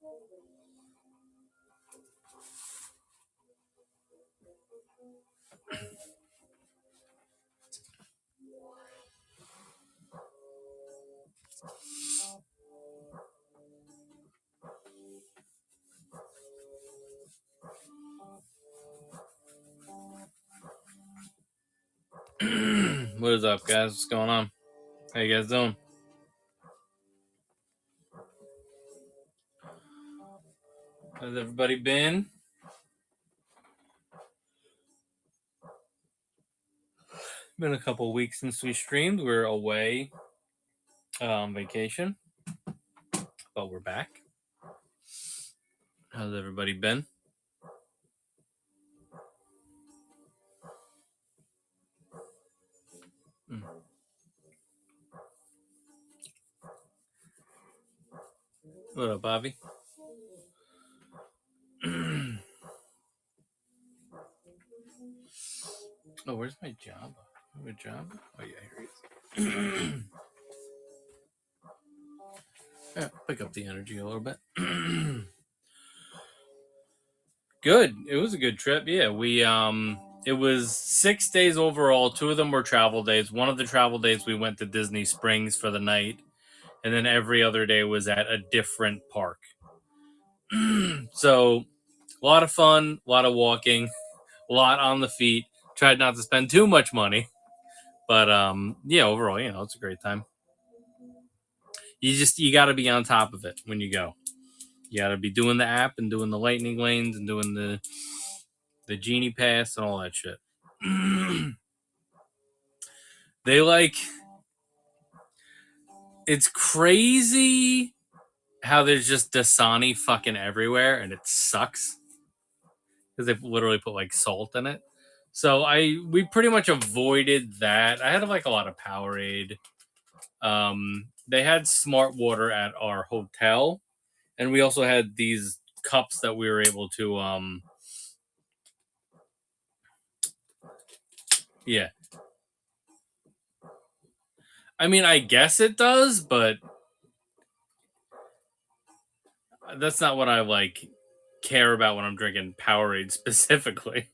What is up, guys? What's going on? How you guys doing? How's everybody been? Been a couple weeks since we streamed. We're away on vacation, but we're back. How's everybody been? What up, Bobby? Oh, where's my job? My job? Oh yeah, here he is. Yeah, pick up the energy a little bit. Good. It was a good trip. Yeah, we it was 6 days overall. 2 of them were travel days. One of the travel days we went to Disney Springs for the night, and then every other day was at a different park. So a lot of fun, a lot of walking, a lot on the feet. Tried not to spend too much money, but yeah, overall, it's a great time. You got to be on top of it when you go. You got to be doing the app and doing the lightning lanes and doing the genie pass and all that shit. It's crazy how there's just Dasani fucking everywhere, and it sucks because they've literally put like salt in it. So we pretty much avoided that. I had like a lot of Powerade. They had Smart Water at our hotel, and we also had these cups that we were able to yeah. I mean, I guess it does, but that's not what I like care about when I'm drinking Powerade specifically.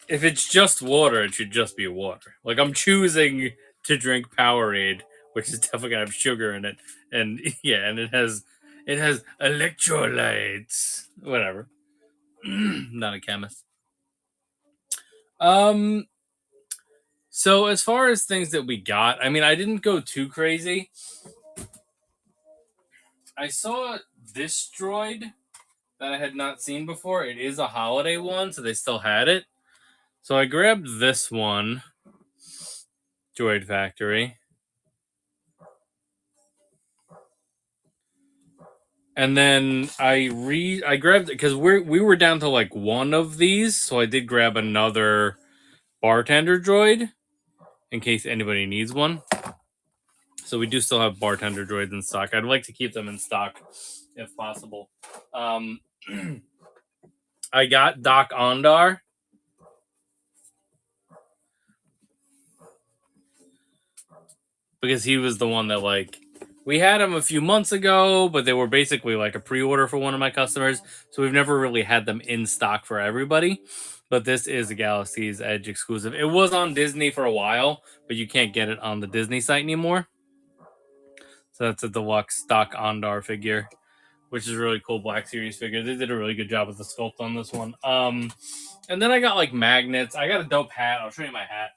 If it's just water, it should just be water. Like, I'm choosing to drink Powerade, which is definitely gonna have sugar in it, and yeah, and it has electrolytes. Whatever. Not a chemist. So as far as things that we got, I mean, I didn't go too crazy. I saw this droid that I had not seen before. It is a holiday one, so they still had it. So I grabbed this one, Droid Factory. And then I grabbed it because we were down to like one of these, so I did grab another bartender droid in case anybody needs one. So we do still have bartender droids in stock. I'd like to keep them in stock if possible. I got Doc Ondar. Because he was the one that like we had him a few months ago, but they were basically like a pre-order for one of my customers, so we've never really had them in stock for everybody. But this is a Galaxy's Edge exclusive. It was on Disney for a while, but you can't get it on the Disney site anymore. So that's a deluxe Doc Ondar figure, which is a really cool Black Series figure. They did a really good job with the sculpt on this one. And then I got like magnets. I got a dope hat. I'll show you my hat.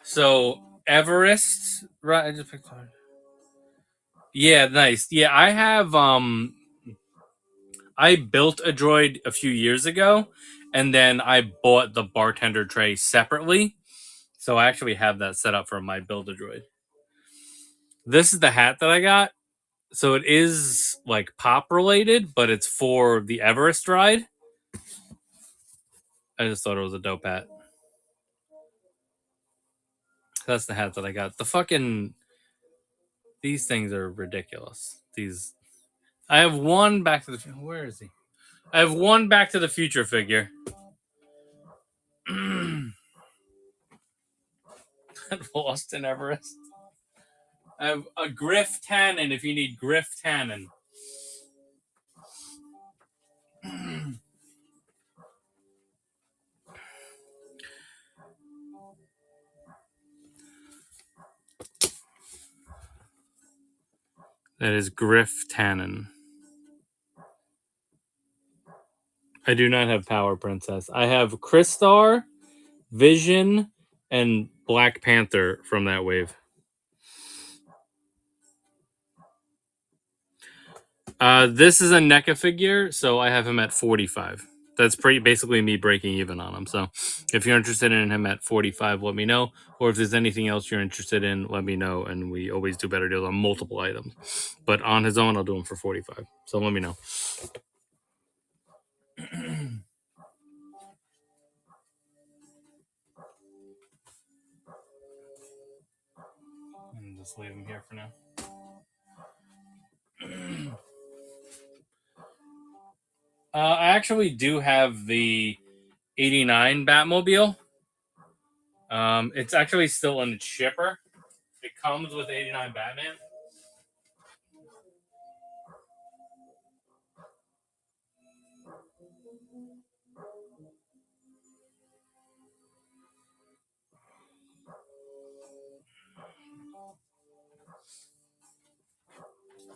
So Everest, right? I just picked one. Yeah, nice. Yeah, I have I built a droid a few years ago, and then I bought the bartender tray separately. So I actually have that set up for my build a droid. This is the hat that I got. So it is like pop related, but it's for the Everest ride. I just thought it was a dope hat. So that's the hat that I got. The fucking these things are ridiculous. These I have one Back to the where is he? I have one Back to the Future figure. Lost in Everest. I have a Griff Tannen if you need Griff Tannen. That is Griff Tannen. I do not have Power Princess. I have Crystar, Vision, and Black Panther from that wave. This is a NECA figure, so I have him at 45. That's basically me breaking even on him. So if you're interested in him at 45, let me know. Or if there's anything else you're interested in, let me know. And we always do better deals on multiple items. But on his own, I'll do him for 45. So let me know. And just leave him here for now. I actually do have the 89 Batmobile. It's actually still in its shipper. It comes with 89 Batman.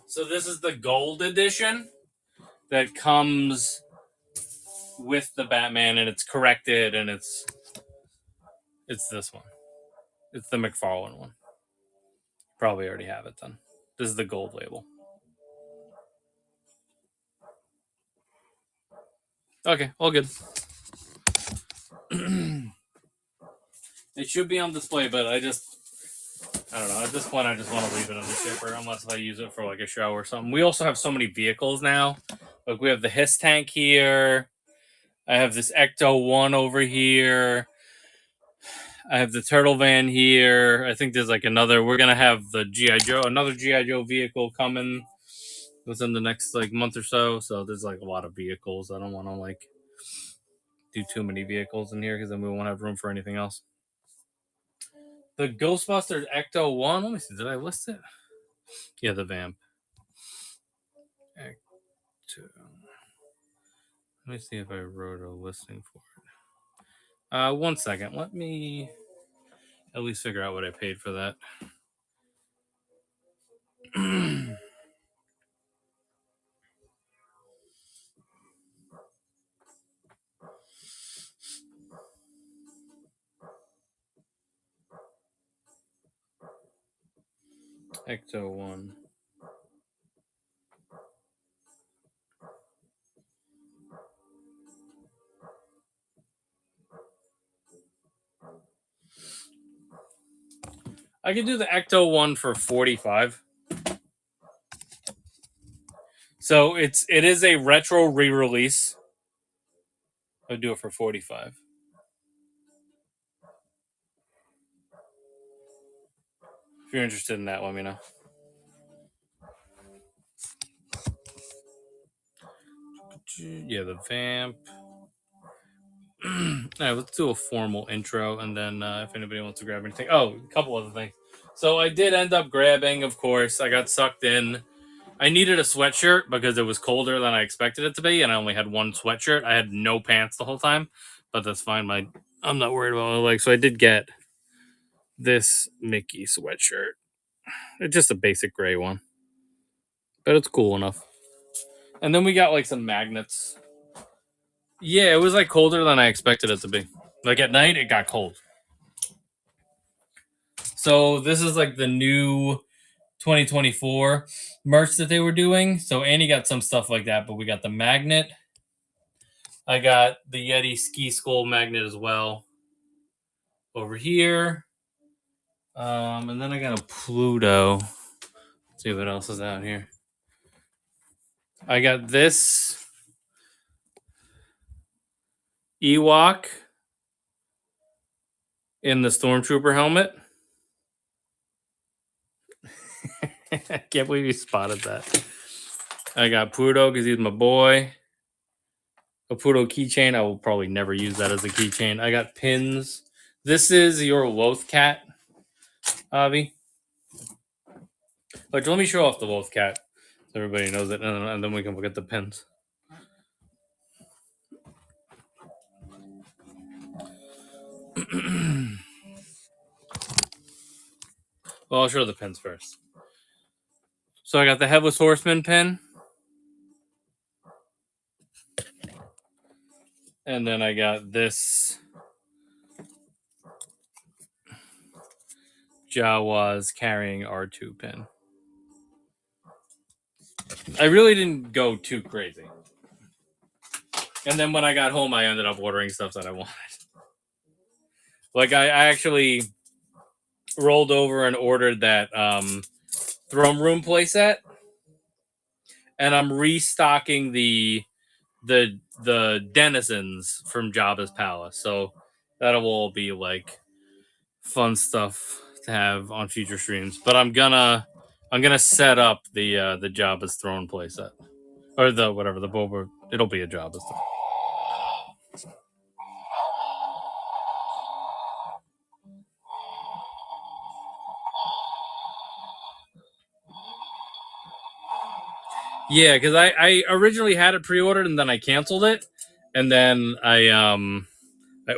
So this is the gold edition that comes with the Batman, and it's corrected, and it's this one. It's the McFarlane one. Probably already have it then. This is the gold label. Okay, all good. It should be on display, but I don't know. At this point, I just want to leave it on the shipper unless I use it for like a show or something. We also have so many vehicles now. Like we have the Hiss tank here. I have this Ecto 1 over here. I have the Turtle Van here. I think there's like another. We're gonna have the another GI Joe vehicle coming within the next like month or so. So there's like a lot of vehicles. I don't want to like do too many vehicles in here because then we won't have room for anything else. The Ghostbusters Ecto 1. Let me see. Did I list it? Yeah, the Vamp. Ecto. Let me see if I wrote a listing for it. 1 second. Let me at least figure out what I paid for that. Ecto 1. I could do the Ecto 1 for 45. So it is a retro re-release. I'll do it for 45. If you're interested in that, let me know. Yeah, the Vamp. All right, let's do a formal intro, and then if anybody wants to grab anything. Oh, a couple other things. So I did end up grabbing, of course. I got sucked in. I needed a sweatshirt because it was colder than I expected it to be, and I only had one sweatshirt. I had no pants the whole time, but that's fine. I'm not worried about my legs. So I did get this Mickey sweatshirt. It's just a basic gray one, but it's cool enough. And then we got like some magnets. Yeah, it was like colder than I expected it to be. Like at night, it got cold. So this is like the new 2024 merch that they were doing. So Annie got some stuff like that, but we got the magnet. I got the Yeti ski skull magnet as well over here. And then I got a Pluto. Let's see what else is out here. I got this Ewok in the Stormtrooper helmet. I can't believe you spotted that. I got Pluto because he's my boy. A Pluto keychain. I will probably never use that as a keychain. I got pins. This is your Loth cat, Avi. But let me show off the Loth cat so everybody knows it, and then we can look at the pins. Well, I'll show the pins first. So I got the Headless Horseman pin. And then I got this Jawa's carrying R2 pin. I really didn't go too crazy. And then when I got home, I ended up ordering stuff that I wanted. Like, I actually rolled over and ordered that Throne Room playset. And I'm restocking the denizens from Jabba's palace. So that'll all be like fun stuff to have on future streams. But I'm gonna set up the Jabba's throne playset. Or the whatever, the Boba, it'll be a Jabba's throne. Yeah, because I originally had it pre-ordered and then I canceled it, and then I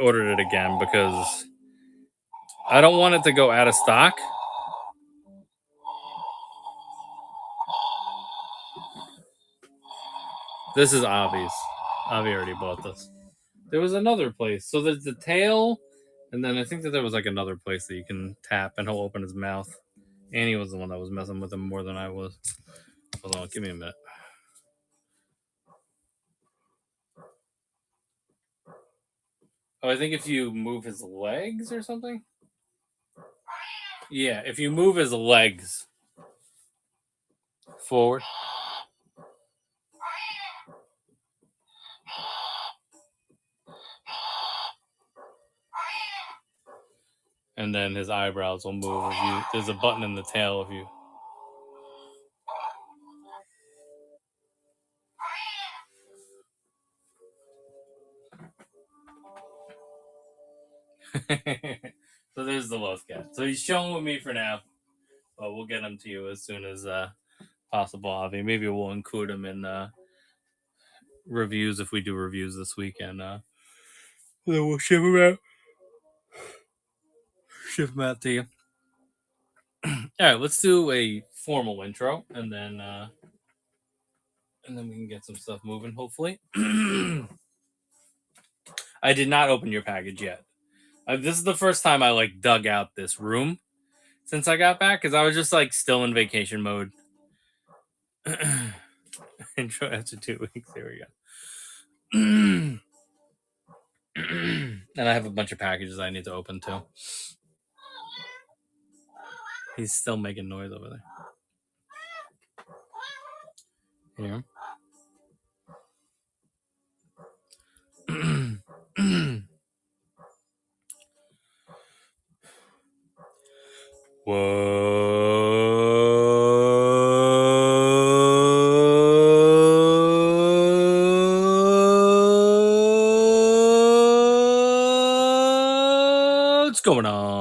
ordered it again because I don't want it to go out of stock. This is Avi's. Avi already bought this. There was another place. So there's the tail, and then I think that there was like another place that you can tap and he'll open his mouth. Annie was the one that was messing with him more than I was. Hold on, give me a minute. Oh, I think if you move his legs or something? Yeah, if you move his legs forward. And then his eyebrows will move. If you, there's a button in the tail if you. So there's the Loth cat. So he's chilling with me for now. But we'll get him to you as soon as possible, Avi. Maybe we'll include him in reviews if we do reviews this weekend. Then we'll ship him out. Ship him out to you. All right, let's do a formal intro, and then we can get some stuff moving. Hopefully, I did not open your package yet. This is the first time I like dug out this room since I got back because I was just like still in vacation mode. Intro after 2 weeks. There we go. And I have a bunch of packages I need to open too. He's still making noise over there. Yeah. What's going on?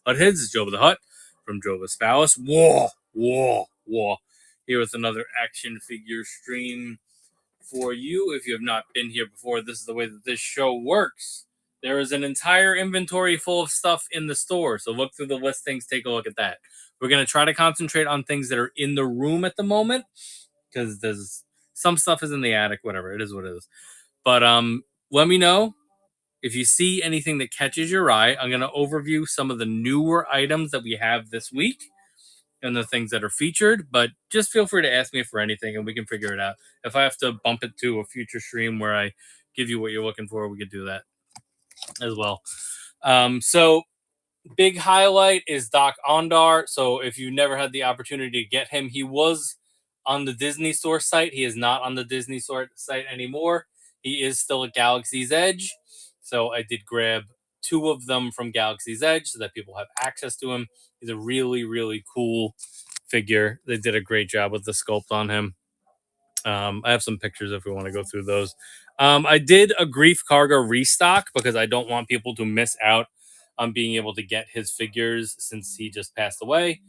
Hudheads, is Jobba the Hutt from Jobba's Palace. Whoa. Here with another action figure stream for you. If you have not been here before, this is the way that this show works. There is an entire inventory full of stuff in the store. So look through the listings, take a look at that. We're going to try to concentrate on things that are in the room at the moment because there's some stuff is in the attic, whatever. It is what it is. But let me know if you see anything that catches your eye. I'm going to overview some of the newer items that we have this week and the things that are featured, but just feel free to ask me for anything and we can figure it out. If I have to bump it to a future stream where I give you what you're looking for, we could do that as well. So big highlight is Doc Ondar. So if you never had the opportunity to get him, he was on the Disney Store site. He is not on the Disney Store site anymore. He is still at Galaxy's Edge. So I did grab two of them from Galaxy's Edge so that people have access to him. He's a really, really cool figure. They did a great job with the sculpt on him. I have some pictures if we want to go through those. I did a Grief Karga restock because I don't want people to miss out on being able to get his figures since he just passed away.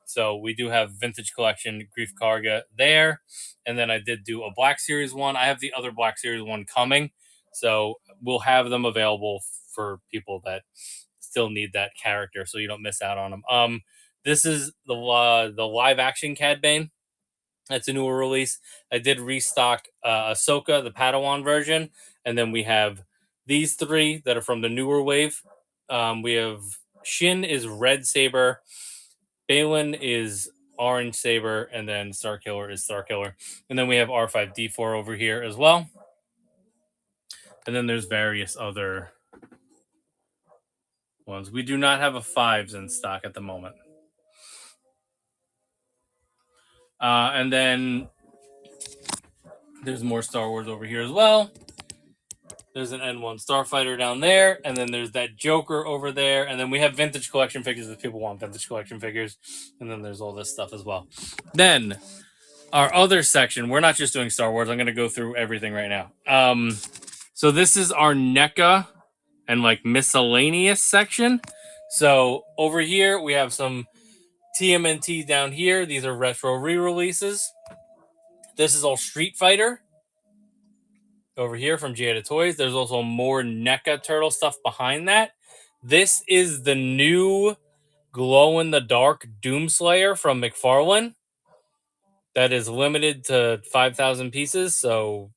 So we do have Vintage Collection Grief Karga there. And then I did do a Black Series one. I have the other Black Series one coming. So we'll have them available for people that still need that character so you don't miss out on them. This is the live action Cad Bane. That's a newer release. I did restock Ahsoka, the Padawan version, and then we have these three that are from the newer wave. We have Shin is Red Saber, Balin is Orange Saber, and then Starkiller is Starkiller. And then we have R5D4 over here as well. And then there's various other ones. We do not have a Fives in stock at the moment. And then there's more Star Wars over here as well. There's an N1 Starfighter down there, and then there's that Joker over there, and then we have vintage collection figures if people want vintage collection figures, and then there's all this stuff as well. Then our other section, we're not just doing Star Wars. I'm going to go through everything right now. So this is our NECA and like miscellaneous section. So over here we have some TMNT down here. These are retro re-releases. This is all Street Fighter. Over here from Jada Toys. There's also more NECA Turtle stuff behind that. This is the new glow-in-the-dark Doomslayer from McFarlane. That is limited to 5,000 pieces, so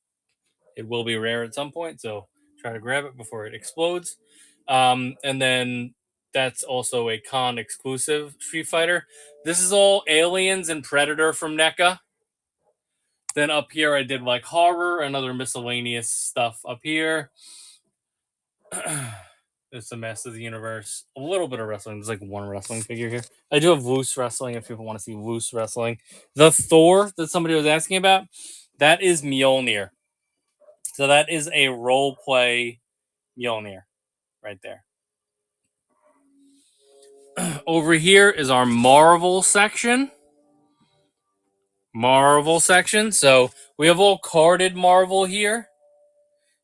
it will be rare at some point. So try to grab it before it explodes. And then that's also a con exclusive Street Fighter. This is all Aliens and Predator from NECA. Then up here, I did like horror and other miscellaneous stuff up here. It's the Master of the Universe. A little bit of wrestling. There's like one wrestling figure here. I do have loose wrestling if people want to see loose wrestling. The Thor that somebody was asking about, that is Mjolnir. So that is a role play Mjolnir right there. Over here is our Marvel section. So we have all carded Marvel here.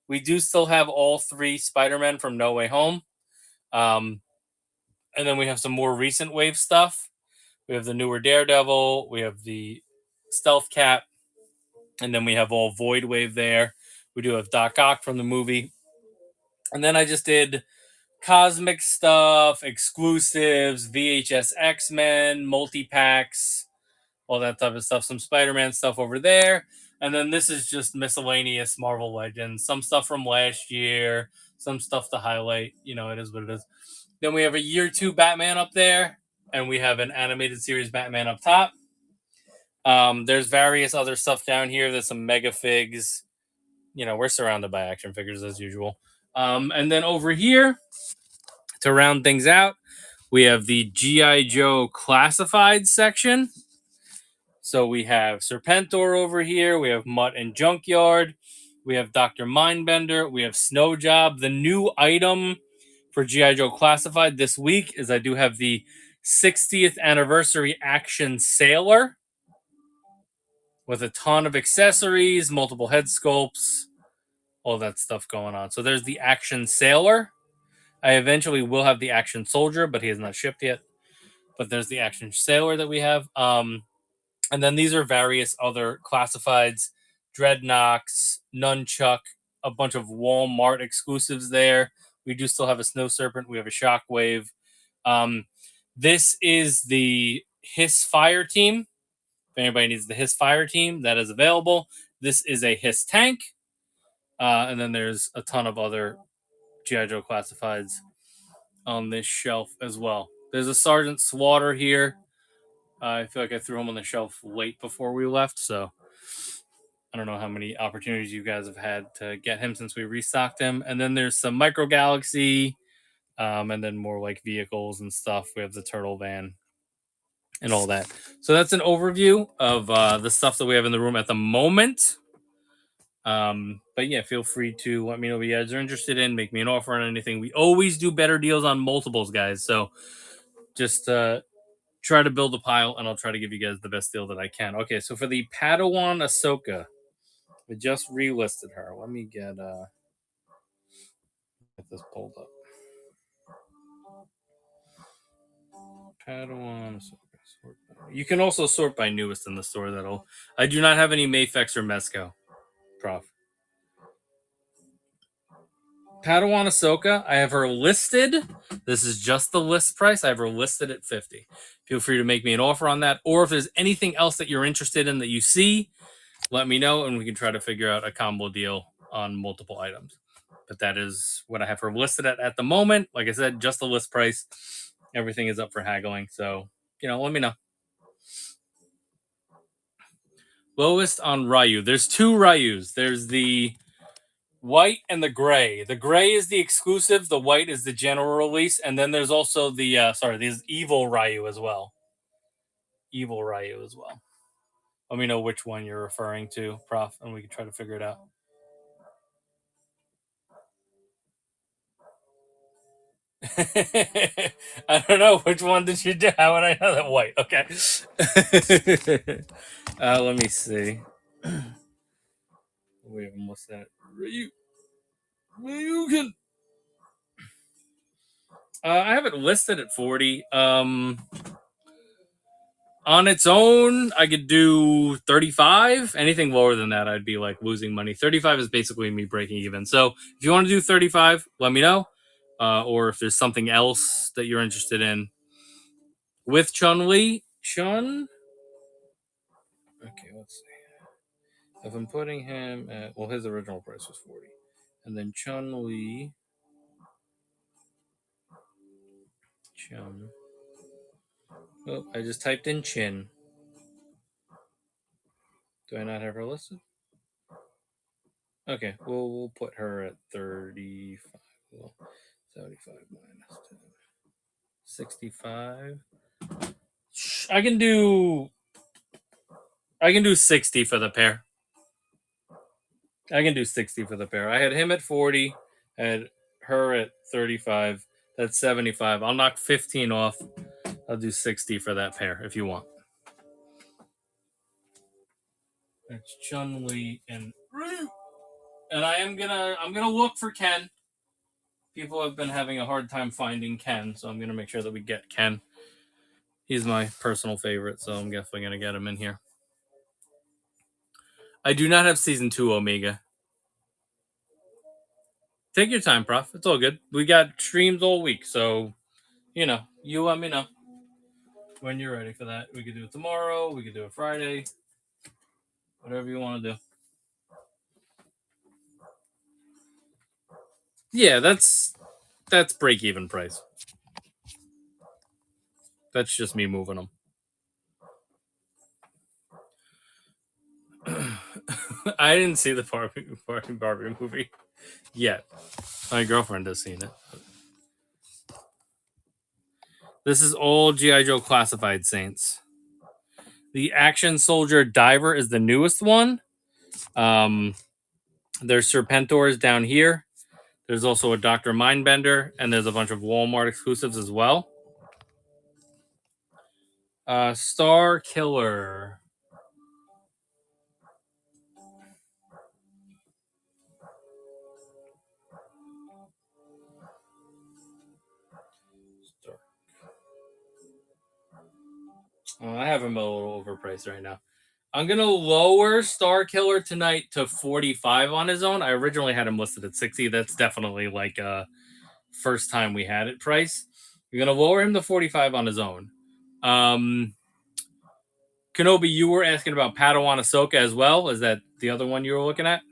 We do still have all three Spider-Men from No Way Home. And then we have some more recent wave stuff. We have the newer Daredevil. We have the Stealth Cap. And then we have all Void Wave there. We do have Doc Ock from the movie. And then I just did cosmic stuff, exclusives, VHS X-Men, multi-packs, all that type of stuff. Some Spider-Man stuff over there. And then this is just miscellaneous Marvel Legends. Some stuff from last year. Some stuff to highlight. You know, it is what it is. Then we have a year 2 Batman up there. And we have an animated series Batman up top. There's various other stuff down here. There's some Mega Figs. You know, we're surrounded by action figures as usual. And then over here, to round things out, we have the G.I. Joe Classified section. So we have Serpentor over here. We have Mutt and Junkyard. We have Dr. Mindbender. We have Snow Job. The new item for G.I. Joe Classified this week is I do have the 60th anniversary action sailor with a ton of accessories, multiple head sculpts, all that stuff going on. So there's the action sailor. I eventually will have the action soldier, but he has not shipped yet. But there's the action sailor that we have. And then these are various other classifieds, Dreadnoks, Nunchuck, a bunch of Walmart exclusives there. We do still have a Snow Serpent. We have a Shockwave. This is the Hiss Fire Team. If anybody needs the Hiss Fire Team, that is available. This is a Hiss Tank. And then there's a ton of other G.I. Joe Classifieds on this shelf as well. There's a Sergeant Slaughter here. I feel like I threw him on the shelf late before we left, so I don't know how many opportunities you guys have had to get him since we restocked him. And then there's some Micro Galaxy, and then more like vehicles and stuff. We have the Turtle Van and all that. So that's an overview of the stuff that we have in the room at the moment. But yeah, feel free to let me know what you guys are interested in. Make me an offer on anything. We always do better deals on multiples, guys. So just try to build a pile, and I'll try to give you guys the best deal that I can. Okay, so for the Padawan Ahsoka, we just relisted her. Let me get this pulled up. Padawan Ahsoka. You can also sort by newest in the store. That'll. I do not have any Mayfex or Mezco, Prof. Padawan Ahsoka, I have her listed. This is just the list price. I have her listed at 50. Feel free to make me an offer on that. Or if there's anything else that you're interested in that you see, let me know and we can try to figure out a combo deal on multiple items. But that is what I have her listed at the moment. Like I said, just the list price. Everything is up for haggling. So, let me know. Lowest on Ryu. There's two Ryus. There's the white and the gray. The gray is the exclusive. The white is the general release. And then there's also there's evil Ryu as well. Evil Ryu as well. Let me know which one you're referring to, Prof, and we can try to figure it out. I don't know. Which one did you do? How would I know that? White. Okay. Let me see. Wait, what's that? Ryugen. I have it listed at 40. On its own, I could do 35. Anything lower than that, I'd be like losing money. 35 is basically me breaking even. So if you want to do 35, let me know. Or if there's something else that you're interested in with Chun-Li. Okay, let's see. If I'm putting him at, well, his original price was 40. And then Chun-Li. Oh, I just typed in Chin. Do I not have her listed? Okay, we'll put her at 35. Well, 75 minus 10. 65. I can do 60 for the pair. I can do 60 for the pair. I had him at 40, I had her at 35. That's 75. I'll knock 15 off. I'll do 60 for that pair if you want. That's Chun-Li and Ryu. And I'm gonna look for Ken. People have been having a hard time finding Ken, so I'm gonna make sure that we get Ken. He's my personal favorite, so I'm definitely gonna get him in here. I do not have season 2 Omega. Take your time, Prof. It's all good. We got streams all week, so you let me know when you're ready for that. We could do it tomorrow. We could do it Friday. Whatever you want to do. Yeah, that's break even price. That's just me moving them. I didn't see the Barbie movie yet. My girlfriend has seen it. This is all G.I. Joe classified Saints. The Action Soldier Diver is the newest one. There's Serpentors down here. There's also a Dr. Mindbender, and there's a bunch of Walmart exclusives as well. Star Killer. I have him a little overpriced right now. I'm going to lower Star Killer tonight to 45 on his own. I originally had him listed at 60. That's definitely like a first time we had it price. You're going to lower him to 45 on his own. Kenobi, you were asking about Padawan Ahsoka as well. Is that the other one you were looking at?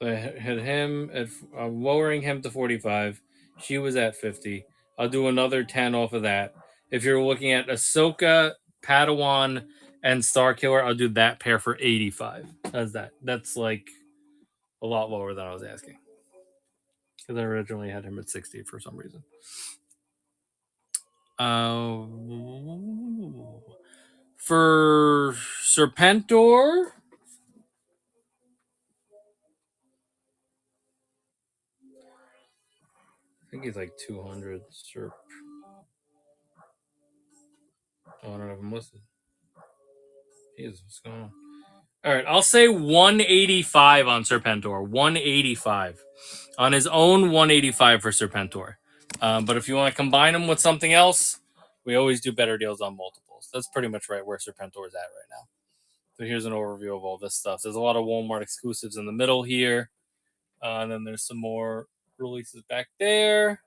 So I had him at lowering him to 45. She was at 50. I'll do another 10 off of that. If you're looking at Ahsoka, Padawan, and Star Killer, I'll do that pair for 85. How's that? That's like a lot lower than I was asking. Because I originally had him at 60 for some reason. Uh, for Serpentor, I think he's like 200. Serp. Oh, I don't have him listed. Jesus, what's going on? All right, I'll say 185 on Serpentor. 185 on his own. 185 for Serpentor. But if you want to combine him with something else, we always do better deals on multiples. That's pretty much right where Serpentor is at right now. So here's an overview of all this stuff. There's a lot of Walmart exclusives in the middle here, and then there's some more releases back there.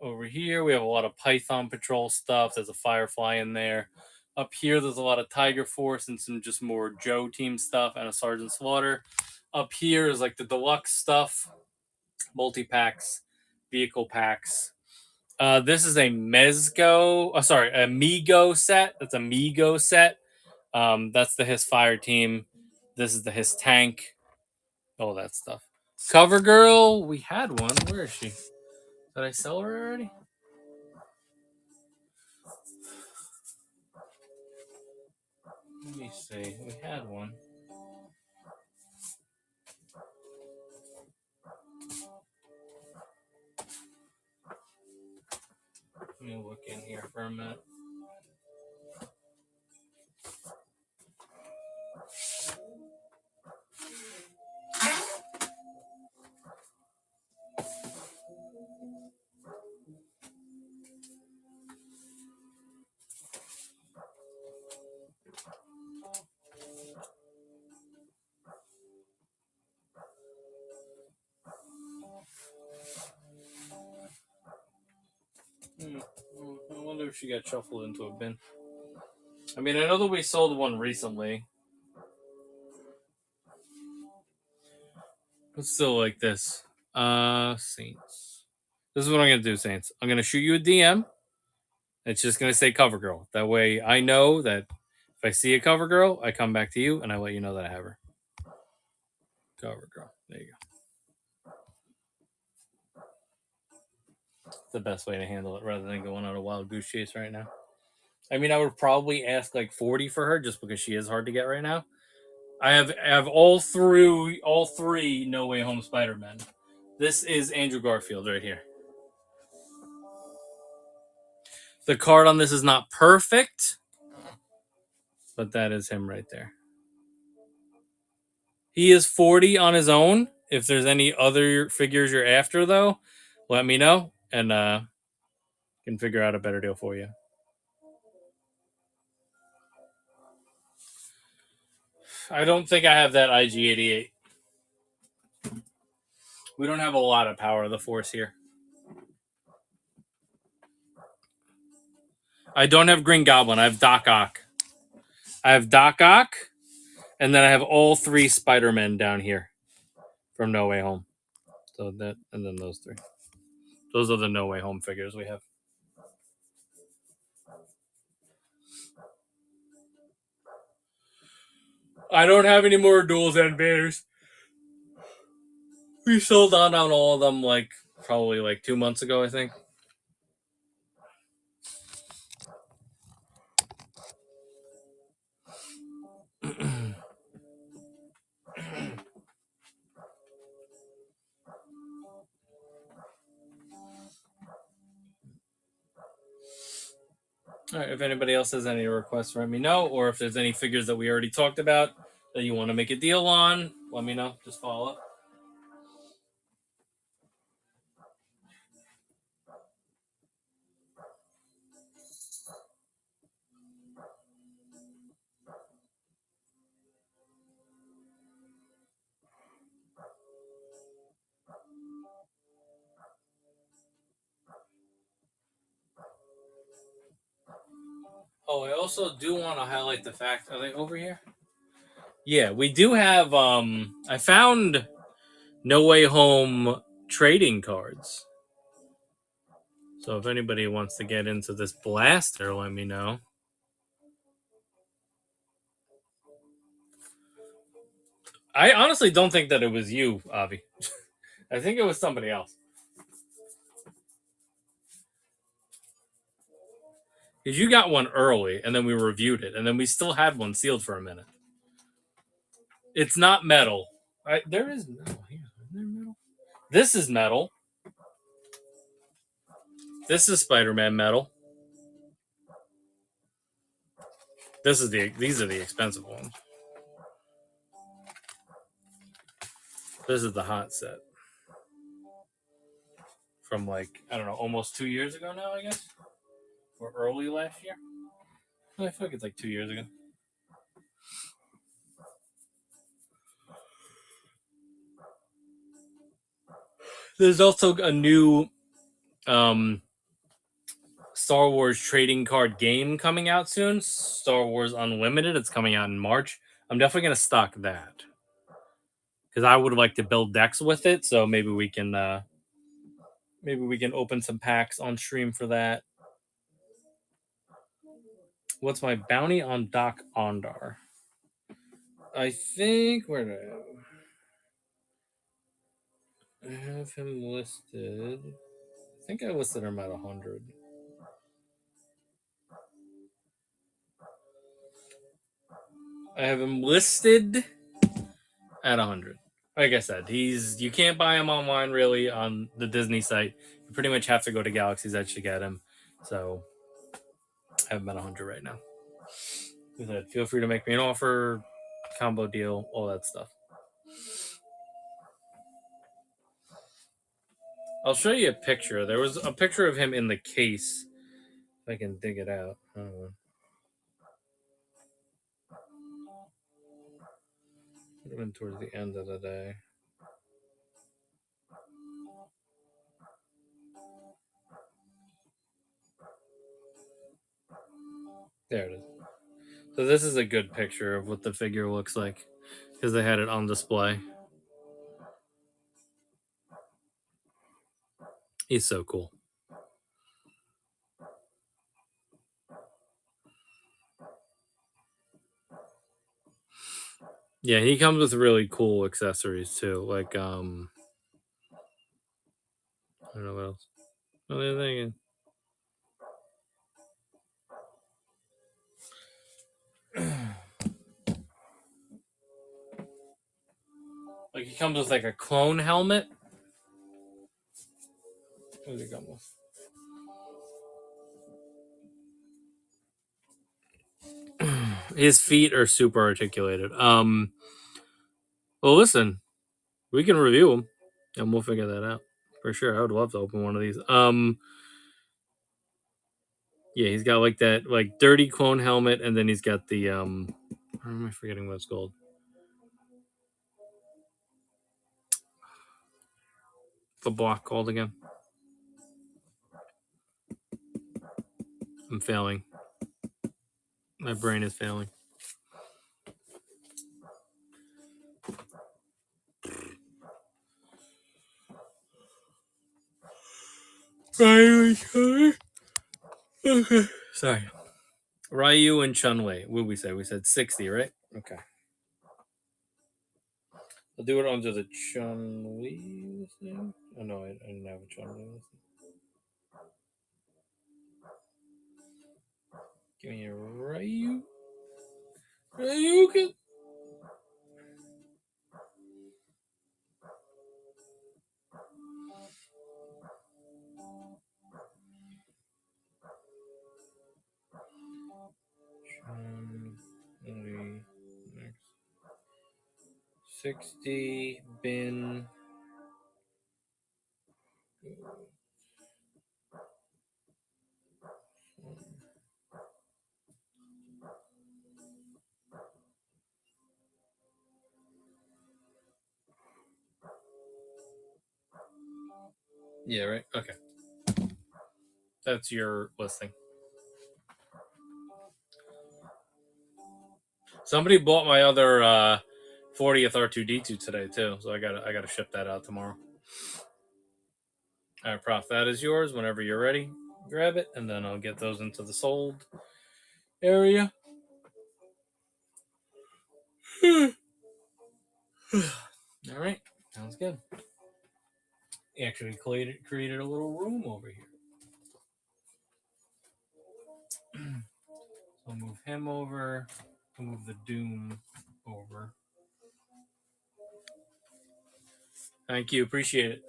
Over here, we have a lot of Python Patrol stuff. There's a Firefly in there. Up here, there's a lot of Tiger Force and some just more Joe team stuff and a Sergeant Slaughter. Up here is like the deluxe stuff, multi packs, vehicle packs. This is a a Migo set. That's a Migo set. That's the His Fire team. This is the His Tank. All that stuff. Cover Girl, we had one. Where is she? Did I sell her already? Let me see. We had one. Let me look in here for a minute. I wonder if she got shuffled into a bin. I mean, I know that we sold one recently. But still like this. Saints. This is what I'm gonna do, Saints. I'm gonna shoot you a DM. It's just gonna say Cover Girl. That way I know that if I see a Cover Girl, I come back to you and I let you know that I have her. Cover Girl. There you go. It's the best way to handle it rather than going on a wild goose chase right now. I mean, I would probably ask like 40 for her just because she is hard to get right now. I have all three No Way Home Spider-Man. This is Andrew Garfield right here. The card on this is not perfect, but that is him right there. He is 40 on his own. If there's any other figures you're after, though, let me know and can figure out a better deal for you. I don't think I have that IG-88. We don't have a lot of power of the Force here. I don't have Green Goblin. I have Doc Ock. And then I have all three Spider-Men down here from No Way Home. So that, and then those three. Those are the No Way Home figures we have. I don't have any more duels and banners. We sold on all of them like probably like 2 months ago, I think. All right, if anybody else has any requests, let me know. Or if there's any figures that we already talked about that you want to make a deal on, let me know. Just follow up. Oh, I also do want to highlight the fact, are they over here? Yeah, we do have I found No Way Home trading cards. So if anybody wants to get into this blaster, let me know. I honestly don't think that it was you, Avi. I think it was somebody else. Because you got one early, and then we reviewed it, and then we still had one sealed for a minute. It's not metal. There is metal here. Isn't there metal? This is metal. This is Spider-Man metal. These are the expensive ones. This is the hot set from like, I don't know, almost 2 years ago now, I guess, or early last year. I feel like it's like 2 years ago. There's also a new Star Wars trading card game coming out soon. Star Wars Unlimited. It's coming out in March. I'm definitely gonna stock that because I would like to build decks with it. So maybe we can open some packs on stream for that. What's my bounty on Doc Ondar? I think where did I have him listed? I think I listed him at 100. I have him listed at 100. Like I said, you can't buy him online really on the Disney site. You pretty much have to go to Galaxy's Edge to get him. So I have him at 100 right now. Like I said, feel free to make me an offer, combo deal, all that stuff. I'll show you a picture. There was a picture of him in the case. If I can dig it out. Would have been towards the end of the day. There it is. So this is a good picture of what the figure looks like because they had it on display. He's so cool. Yeah, he comes with really cool accessories too. Like I don't know what else. What are they thinking? Like he comes with like a clone helmet. What does he come with? His feet are super articulated. Well, listen, we can review them, and we'll figure that out for sure. I would love to open one of these. Yeah, he's got like that like dirty clone helmet, and then he's got the How am I forgetting what it's called? The block called again? I'm failing. My brain is failing. Okay. Sorry. Ryu and Chun-Li. What did we say? We said 60, right? Okay. I'll do it under the Chun-Li thing. Oh, no, I didn't have a Chun-Li listing. Give me a Ryu. Ryuken. Chun-Li. Next. 60 bin. Yeah, right? Okay. That's your listing. Somebody bought my other 40th R2D2 today too, so I gotta ship that out tomorrow. All right, Prof, that is yours. Whenever you're ready, grab it, and then I'll get those into the sold area. All right, sounds good. Actually created a little room over here. I'll move him over. I'll move the Doom over. Thank you. Appreciate it.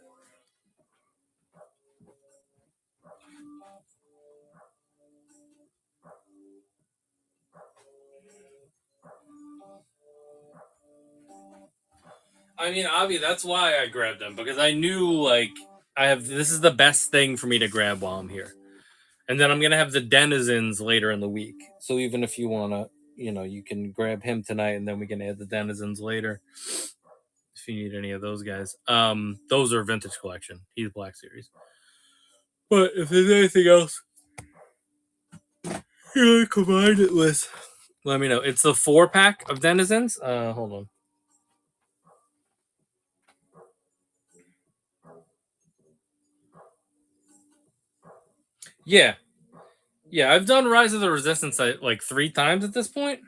I mean, obviously, that's why I grabbed them, because I knew, like, this is the best thing for me to grab while I'm here. And then I'm going to have the Denizens later in the week. So even if you want to, you can grab him tonight, and then we can add the Denizens later if you need any of those guys. Those are vintage collection. He's Black Series. But if there's anything else you want to combine it with, let me know. It's the 4-pack of Denizens. Hold on. Yeah. Yeah, I've done Rise of the Resistance like 3 times at this point.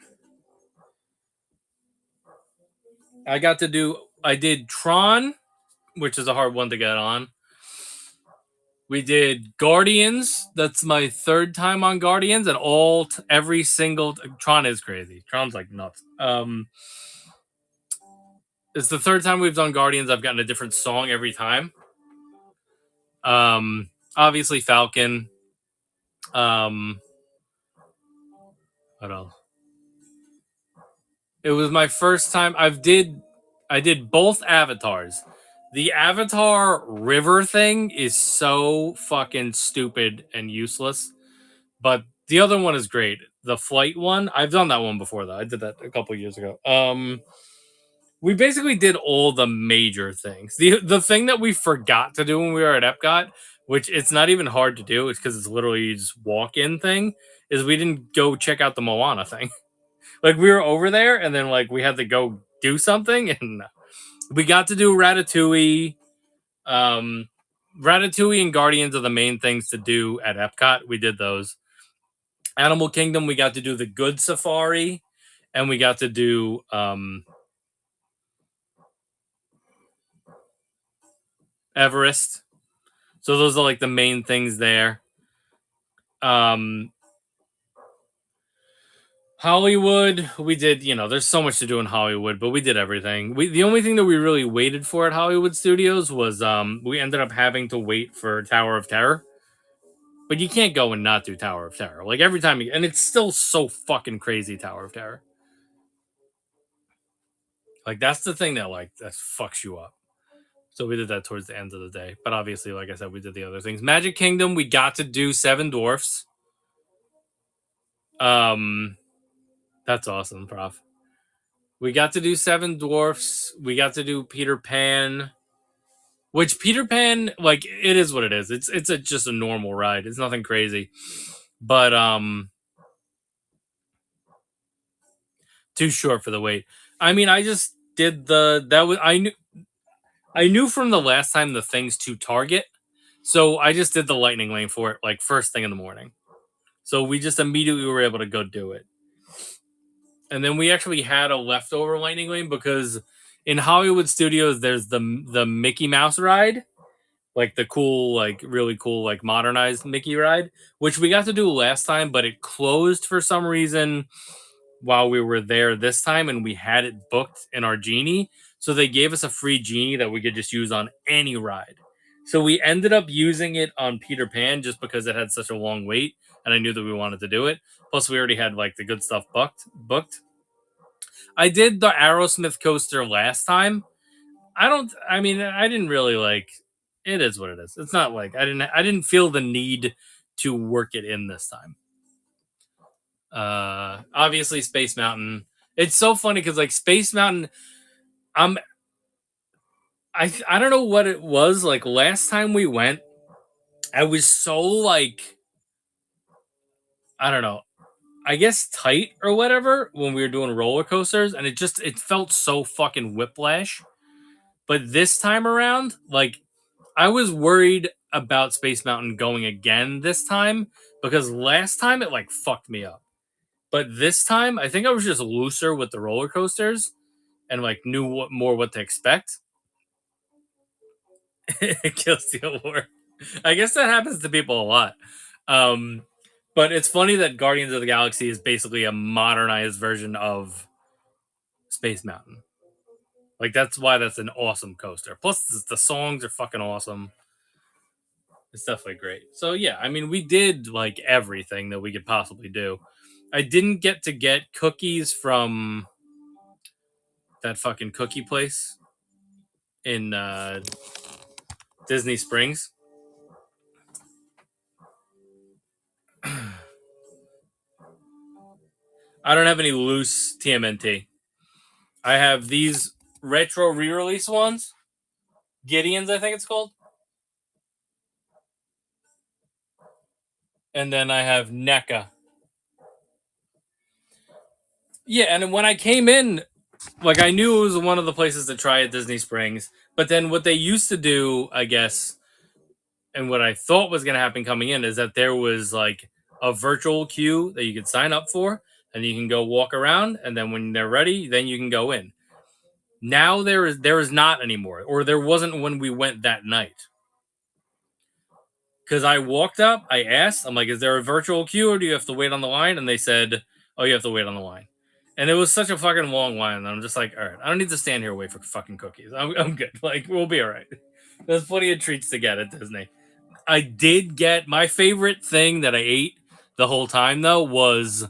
I did Tron, which is a hard one to get on. We did Guardians. That's my 3rd time on Guardians, and every single Tron is crazy. Tron's like nuts. It's the 3rd time we've done Guardians. I've gotten a different song every time. Obviously Falcon. What else? It was my first time. I did both avatars. The Avatar river thing is so fucking stupid and useless, but the other one is great. The flight one, I've done that one before though. I did that a couple years ago. We basically did all the major things. The thing that we forgot to do when we were at Epcot, which it's not even hard to do, it's because it's literally just walk-in thing, is we didn't go check out the Moana thing. Like, we were over there, and then like we had to go do something, and we got to do Ratatouille. Ratatouille and Guardians are the main things to do at Epcot. We did those. Animal Kingdom, we got to do the Good Safari, and we got to do Everest. So those are like the main things there. Hollywood, we did, there's so much to do in Hollywood, but we did everything. The only thing that we really waited for at Hollywood Studios was we ended up having to wait for Tower of Terror. But you can't go and not do Tower of Terror. Like, every time and it's still so fucking crazy, Tower of Terror. Like, that's the thing that fucks you up. So we did that towards the end of the day. But obviously, like I said, we did the other things. Magic Kingdom, we got to do Seven Dwarfs. That's awesome, Prof. We got to do Seven Dwarfs. We got to do Peter Pan. Which Peter Pan, like, it is what it is. It's just a normal ride. It's nothing crazy. But too short for the wait. I mean, I just did I knew from the last time the things to Target, so I just did the lightning lane for it, like, first thing in the morning. So we just immediately were able to go do it. And then we actually had a leftover lightning lane because in Hollywood Studios there's the Mickey Mouse ride, like the cool, like really cool, like modernized Mickey ride, which we got to do last time, but it closed for some reason while we were there this time, and we had it booked in our Genie. So they gave us a free Genie that we could just use on any ride. So we ended up using it on Peter Pan just because it had such a long wait, and I knew that we wanted to do it. Plus, we already had like the good stuff booked. I did the Aerosmith coaster last time. I didn't really like. It is what it is. It's not like I didn't feel the need to work it in this time. Obviously Space Mountain. It's so funny because like Space Mountain, I don't know what it was like last time we went. I was so like, I don't know, I guess tight or whatever when we were doing roller coasters, and it felt so fucking whiplash. But this time around, like, I was worried about Space Mountain going again this time because last time it like fucked me up. But this time, I think I was just looser with the roller coasters and like knew what to expect. Kill Steal War. I guess that happens to people a lot. But it's funny that Guardians of the Galaxy is basically a modernized version of Space Mountain. Like that's why that's an awesome coaster. Plus the songs are fucking awesome. It's definitely great. So yeah, I mean we did like everything that we could possibly do. I didn't get to get cookies from that fucking cookie place in Disney Springs. I don't have any loose TMNT. I have these retro re-release ones. Gideon's, I think it's called. And then I have NECA. Yeah, and when I came in, like I knew it was one of the places to try at Disney Springs. But then what they used to do, I guess, and what I thought was going to happen coming in is that there was like a virtual queue that you could sign up for, and you can go walk around, and then when they're ready, then you can go in. Now there is not anymore, or there wasn't when we went that night. Because I walked up, I asked, I'm like, "Is there a virtual queue, or do you have to wait on the line?" And they said, "Oh, you have to wait on the line." And it was such a fucking long line. And I'm just like, all right, I don't need to stand here and wait for fucking cookies. I'm good. Like, we'll be all right. There's plenty of treats to get at Disney. I did get my favorite thing that I ate the whole time though was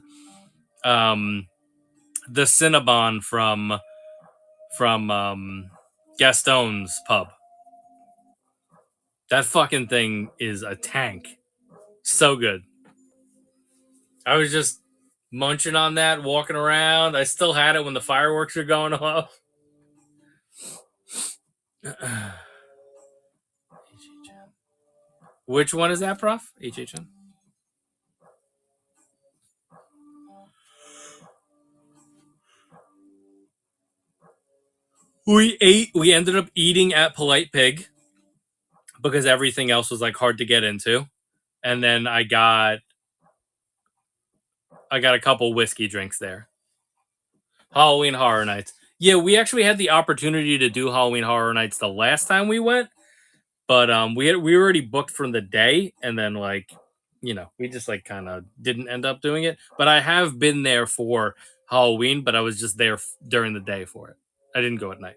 the Cinnabon from Gaston's pub. That fucking thing is a tank. So good. I was just munching on that, walking around. I still had it when the fireworks were going off. Which one is that, Prof? HHN? We ended up eating at Polite Pig because everything else was like hard to get into. And then I got a couple whiskey drinks there. Halloween Horror Nights. Yeah, we actually had the opportunity to do Halloween Horror Nights the last time we went, but we already booked from the day, and then like we just like kind of didn't end up doing it. But I have been there for Halloween, but I was just there during the day for it. I didn't go at night.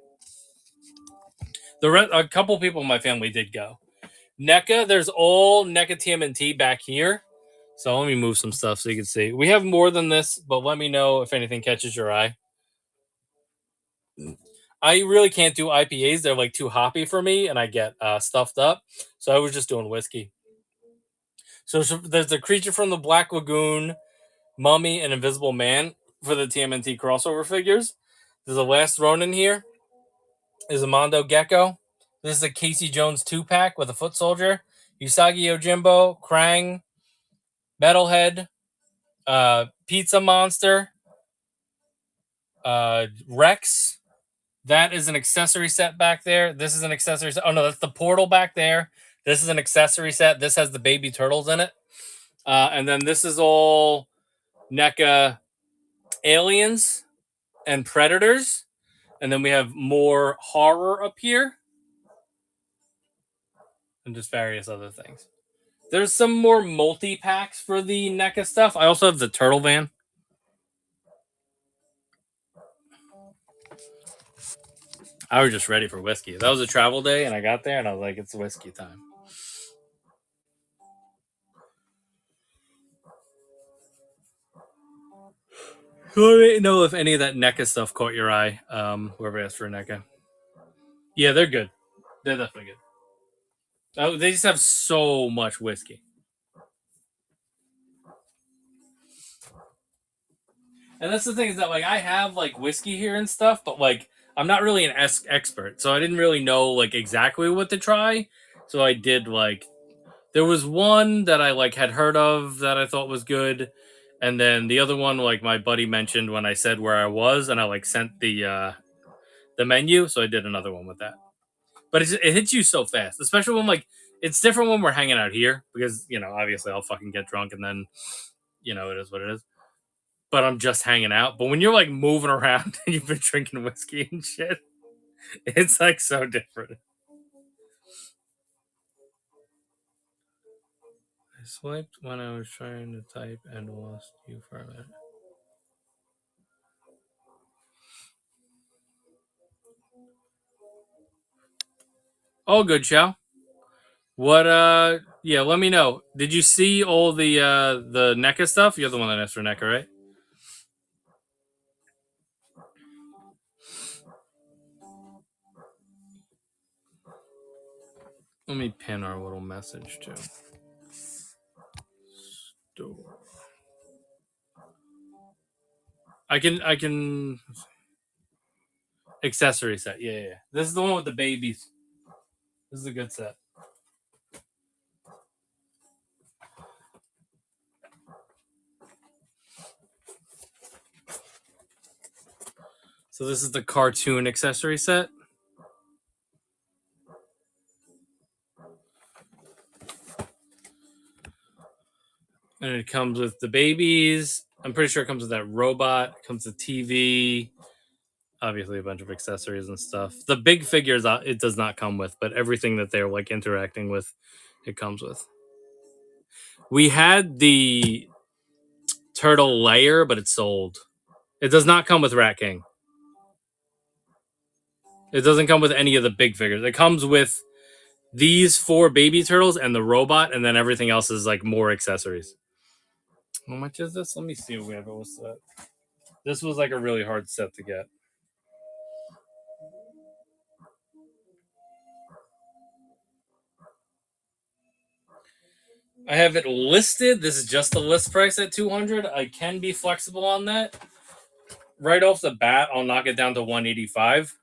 A couple people in my family did go. NECA, there's all NECA TMNT back here. So let me move some stuff so you can see. We have more than this, but let me know if anything catches your eye. I really can't do IPAs. They're like too hoppy for me, and I get stuffed up. So I was just doing whiskey. So there's the Creature from the Black Lagoon, Mummy, and Invisible Man for the TMNT crossover figures. There's a Last Ronin here. There's a Mondo Gecko. This is a Casey Jones 2-pack with a Foot Soldier, Usagi Yojimbo, Krang, Metalhead, Pizza Monster, Rex. That is an accessory set back there. This is an accessory set. Oh no, that's the portal back there. This is an accessory set. This has the baby turtles in it. And then this is all NECA aliens and predators. And then we have more horror up here. And just various other things. There's some more multi-packs for the NECA stuff. I also have the Turtle Van. I was just ready for whiskey. That was a travel day, and I got there, and I was like, it's whiskey time. Let me know if any of that NECA stuff caught your eye. Whoever asked for a NECA. Yeah, they're good. They're definitely good. Oh, they just have so much whiskey. And that's the thing is that like I have like whiskey here and stuff, but like I'm not really an expert, so I didn't really know like exactly what to try. So I did like there was one that I like had heard of that I thought was good, and then the other one like my buddy mentioned when I said where I was, and I like sent the menu, so I did another one with that. But it hits you so fast, especially when like it's different when we're hanging out here because obviously I'll fucking get drunk and then it is what it is. But I'm just hanging out. But when you're like moving around and you've been drinking whiskey and shit, it's like so different. swiped when I was trying to type and lost you for a minute. All good, Chow. What yeah, let me know. Did you see all the NECA stuff? You're the one that asked for NECA, right? Let me pin our little message too. Store. I can accessory set. Yeah. This is the one with the babies. This is a good set. So this is the cartoon accessory set. And it comes with the babies. I'm pretty sure it comes with that robot. It comes with TV. Obviously, a bunch of accessories and stuff. The big figures it does not come with, but everything that they're like interacting with, it comes with. We had the turtle layer, but it's sold. It does not come with Rat King. It doesn't come with any of the big figures. It comes with these 4 baby turtles and the robot, and then everything else is like more accessories. How much is this? Let me see what we have. What's that? This was like a really hard set to get. I have it listed. This is just the list price at $200. I can be flexible on that. Right off the bat, I'll knock it down to $185.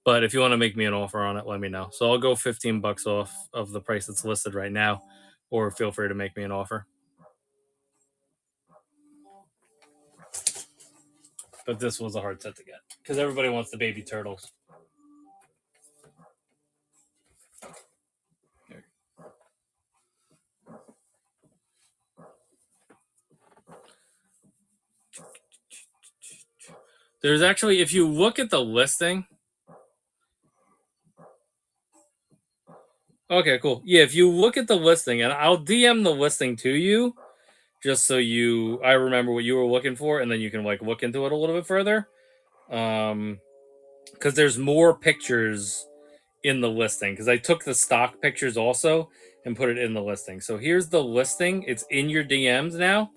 But if you want to make me an offer on it, let me know. So I'll go $15 off of the price that's listed right now, or feel free to make me an offer. But this was a hard set to get because everybody wants the baby turtles. There's actually, if you look at the listing. Okay, cool. Yeah, if you look at the listing, and I'll DM the listing to you, just so I remember what you were looking for, and then you can like look into it a little bit further. Because there's more pictures in the listing. Because I took the stock pictures also and put it in the listing. So here's the listing. It's in your DMs now,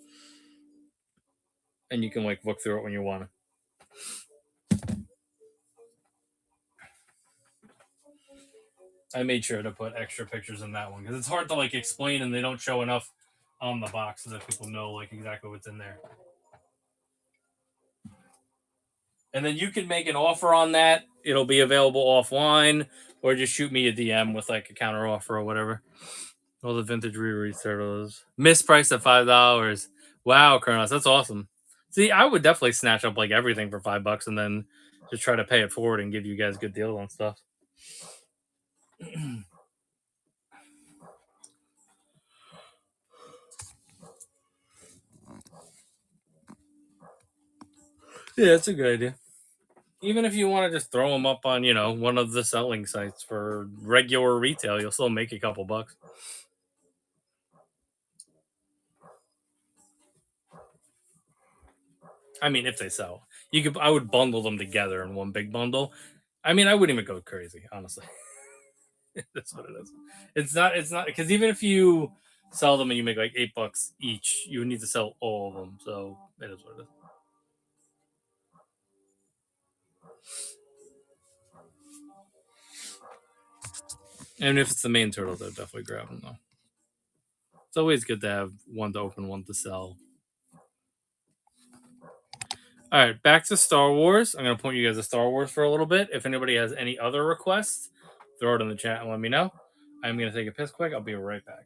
and you can like look through it when you want to. I made sure to put extra pictures in that one because it's hard to like explain, and they don't show enough on the box so that people know like exactly what's in there. And then you can make an offer on that. It'll be available offline, or just shoot me a DM with like a counter offer or whatever. All the vintage re-release turtles mispriced at $5. Wow, Kronos, that's awesome. See, I would definitely snatch up like everything for $5 and then just try to pay it forward and give you guys good deals on stuff. Yeah, it's a good idea. Even if you want to just throw them up on, one of the selling sites for regular retail, you'll still make a couple bucks. I mean, if they sell, I would bundle them together in one big bundle. I mean, I wouldn't even go crazy, honestly. That's what it is. It's not because even if you sell them and you make like $8 each, you would need to sell all of them. So it is what it is. And if it's the main turtle, they'll definitely grab them though. It's always good to have one to open, one to sell. All right, back to Star Wars. I'm going to point you guys to Star Wars for a little bit. If anybody has any other requests, throw it in the chat and let me know. I'm going to take a piss quick. I'll be right back.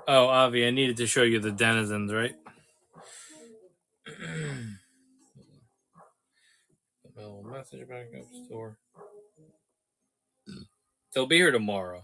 Oh, Avi, I needed to show you the denizens, right? Message backup store. They'll be here tomorrow.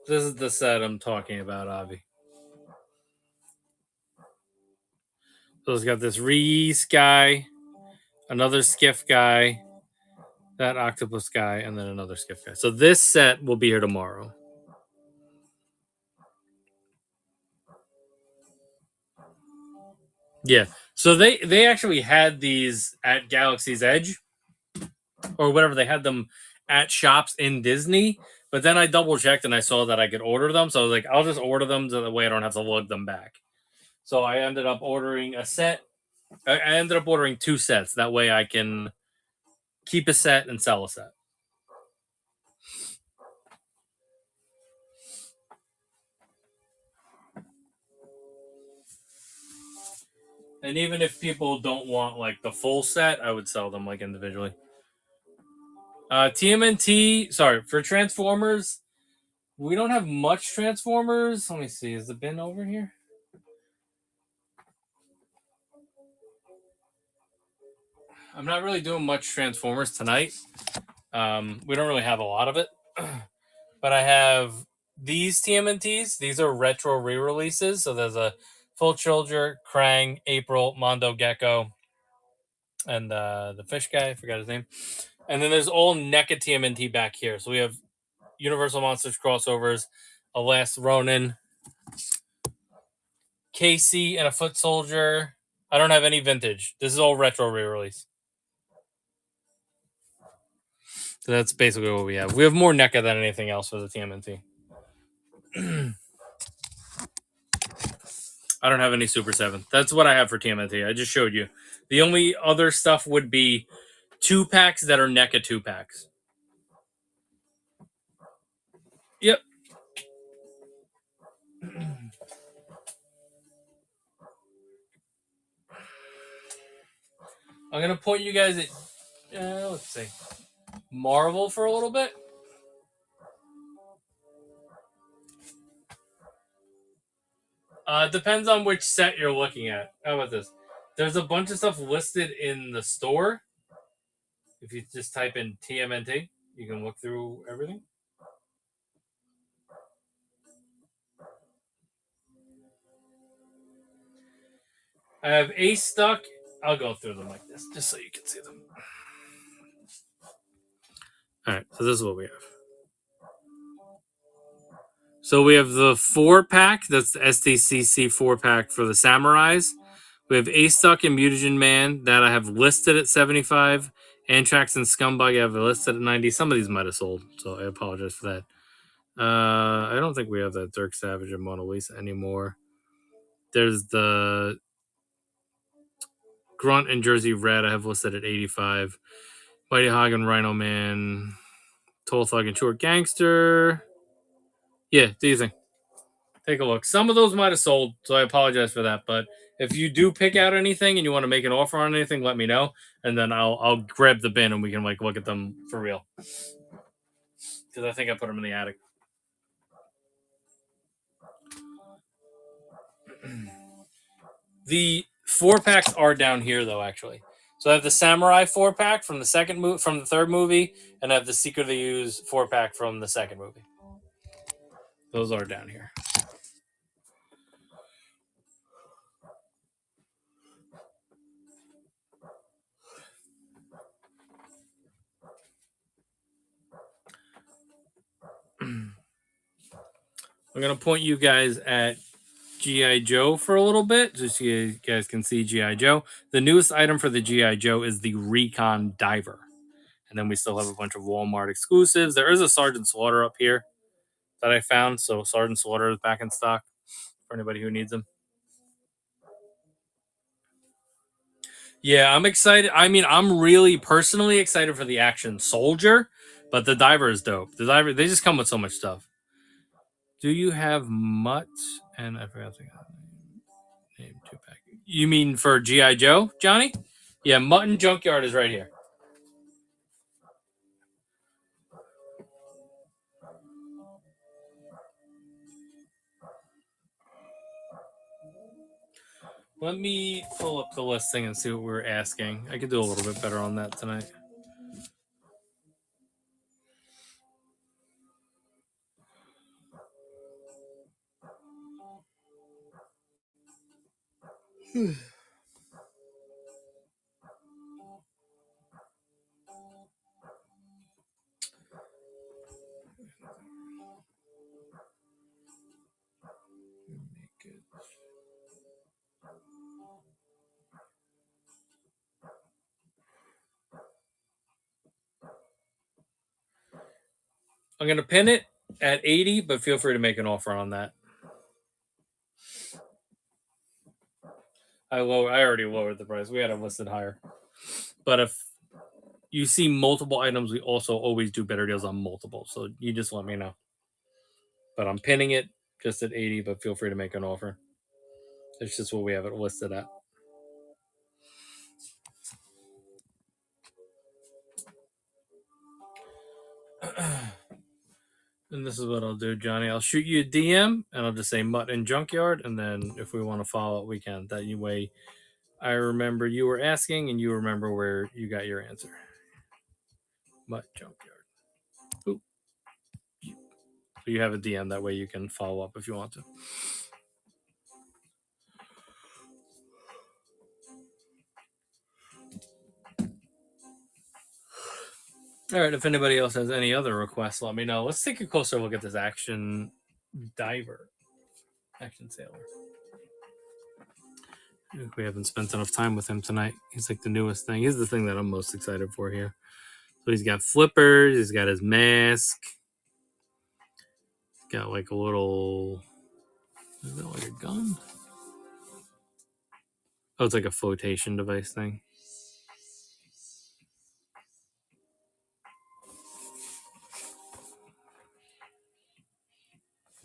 This is the set I'm talking about, Avi. So it's got this Reese guy, another skiff guy, that octopus guy, and then another skiff guy. So this set will be here tomorrow. Yeah. So they actually had these at Galaxy's Edge or whatever. They had them at shops in Disney, but then I double checked and I saw that I could order them. So I was like, I'll just order them so that way I don't have to lug them back. So I ended up ordering a set. I ended up ordering 2 sets. That way I can keep a set and sell a set. And even if people don't want like the full set, I would sell them like individually. TMNT, sorry, for Transformers, we don't have much Transformers. Let me see. Is the bin over here? I'm not really doing much Transformers tonight. We don't really have a lot of it. But I have these TMNTs. These are retro re-releases. So there's a Full Soldier, Krang, April, Mondo Gecko, and the fish guy. I forgot his name. And then there's all NECA TMNT back here. So we have Universal Monsters crossovers, a Last Ronin, KC, and a Foot Soldier. I don't have any vintage. This is all retro re-release. So that's basically what we have. We have more NECA than anything else for the TMNT. I don't have any Super 7. That's what I have for TMNT. I just showed you. The only other stuff would be 2-packs that are NECA 2-packs. Yep. I'm going to point you guys at, let's see, Marvel for a little bit. Depends on which set you're looking at. How about this? There's a bunch of stuff listed in the store. If you just type in TMNT, you can look through everything. I have Ace Stuck. I'll go through them like this, just so you can see them. All right, so this is what we have. So we have the 4-pack. That's the STCC 4-pack for the Samurais. We have Ace Stuck and Mutagen Man that I have listed at 75. Anthrax and Scumbag I have listed at 90. Some of these might have sold, so I apologize for that. I don't think we have that Dirk Savage and Mona Lisa anymore. There's the Grunt and Jersey Red I have listed at 85. Mighty Hog and Rhino Man. Toll Thug and Short Gangster. Yeah, do you think? Take a look. Some of those might have sold, so I apologize for that. But if you do pick out anything and you want to make an offer on anything, let me know, and then I'll grab the bin and we can like look at them for real. Because I think I put them in the attic. The 4-packs are down here though, actually. So I have the Samurai 4-pack from the third movie, and I have the Secret of the Ooze 4-pack from the second movie. Those are down here. I'm gonna point you guys at G.I. Joe for a little bit, just so you guys can see G.I. Joe. The newest item for the G.I. Joe is the Recon Diver. And then we still have a bunch of Walmart exclusives. There is a Sergeant Slaughter up here that I found. So Sergeant Slaughter is back in stock for anybody who needs them. Yeah, I'm excited. I mean, I'm really personally excited for the Action Soldier, but the Diver is dope. The Diver, they just come with so much stuff. Do you have Mutt? And I forgot the name 2-pack. You mean for G.I. Joe, Johnny? Yeah, Mutton Junkyard is right here. Let me pull up the listing and see what we were asking. I could do a little bit better on that tonight. I'm going to pin it at 80, but feel free to make an offer on that. I already lowered the price. We had it listed higher. But if you see multiple items, we also always do better deals on multiple. So you just let me know. But I'm pinning it just at 80, but feel free to make an offer. It's just what we have it listed at. And this is what I'll do, Johnny. I'll shoot you a DM and I'll just say Mutt and Junkyard. And then if we want to follow up, we can. That way I remember you were asking and you remember where you got your answer. Mutt Junkyard. Ooh. So you have a DM. That way you can follow up if you want to. All right. If anybody else has any other requests, let me know. Let's take a closer look at this Action Diver. Action Sailor. We haven't spent enough time with him tonight. He's like the newest thing. He's the thing that I'm most excited for here. So he's got flippers. He's got his mask. He's got like a little... Is that like a gun? Oh, it's like a flotation device thing.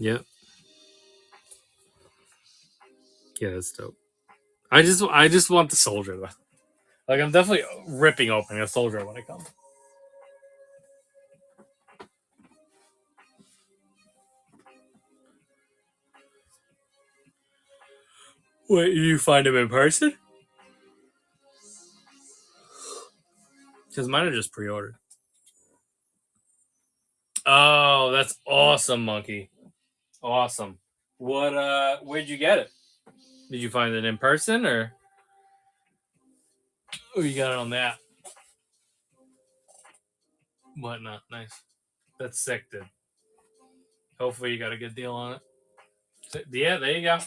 Yep. Yeah, that's dope. I just want the soldier though. Like I'm definitely ripping open a soldier when it comes. Wait, you find him in person? Because mine are just pre-ordered. Oh, that's awesome, Monkey. Awesome. What? Where'd you get it? Did you find it in person or? Oh, you got it on that. Whatnot. Nice. That's sick, dude. Hopefully you got a good deal on it. Yeah, there you go.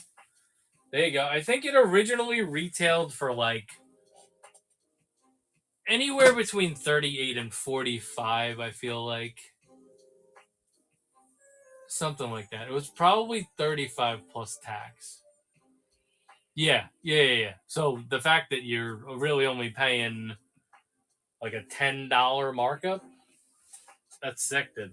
There you go. I think it originally retailed for like anywhere between 38 and 45, I feel like. Something like that. It was probably 35 plus tax. Yeah. So the fact that you're really only paying like a $10 markup, that's sick, dude.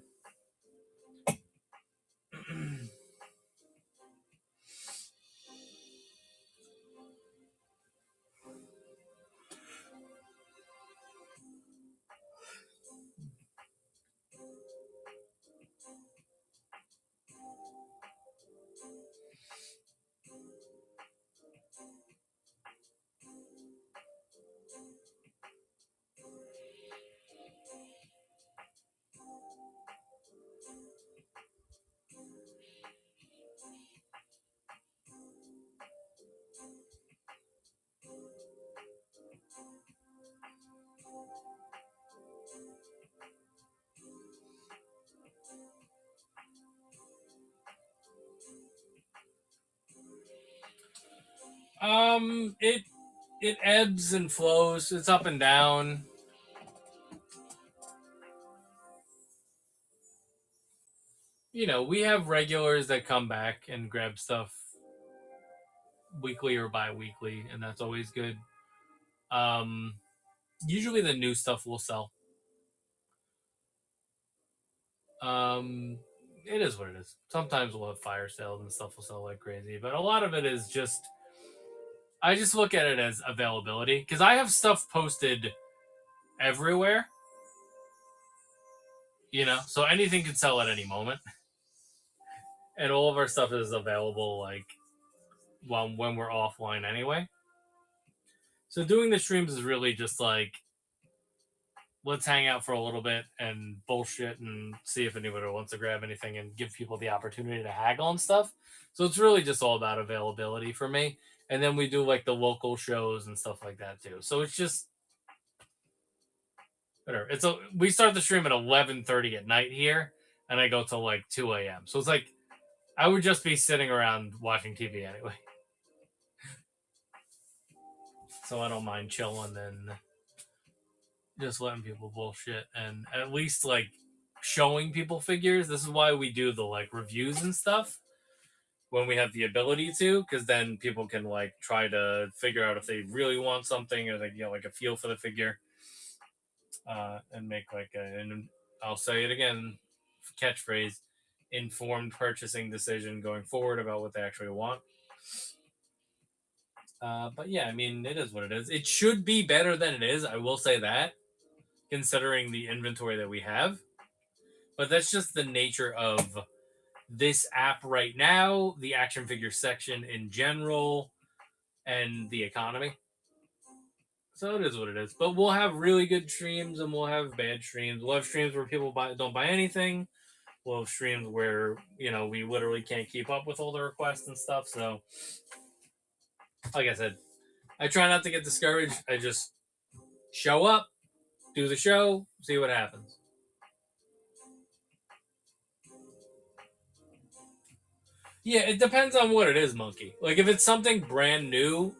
It ebbs and flows. It's up and down. You know, we have regulars that come back and grab stuff weekly or bi-weekly, and that's always good. Um, Usually the new stuff will sell. Um, it is what it is. Sometimes we'll have fire sales and stuff will sell like crazy, but a lot of it is just I just look at it as availability because I have stuff posted everywhere. You know, so anything can sell at any moment, and all of our stuff is available like when we're offline anyway. So doing the streams is really just like let's hang out for a little bit and bullshit and see if anybody wants to grab anything and give people the opportunity to haggle and stuff. So it's really just all about availability for me. And then we do like the local shows and stuff like that too. So it's just whatever. We start the stream at 11:30 at night here, and I go till like 2 a.m. So it's like I would just be sitting around watching TV anyway. So I don't mind chilling and just letting people bullshit and at least like showing people figures. This is why we do the like reviews and stuff when we have the ability to, because then people can like try to figure out if they really want something or they get like a feel for the figure, and make like and I'll say it again, catchphrase, informed purchasing decision going forward about what they actually want. But yeah, I mean, it is what it is. It should be better than it is. I will say that, considering the inventory that we have. But that's just the nature of this app right now, the action figure section in general, and the economy. So it is what it is. But we'll have really good streams and we'll have bad streams. We'll have streams where people don't buy anything. We'll have streams where, you know, we literally can't keep up with all the requests and stuff. So, like I said, I try not to get discouraged. I just show up, do the show, see what happens. Yeah, it depends on what it is, Monkey. Like, if it's something brand new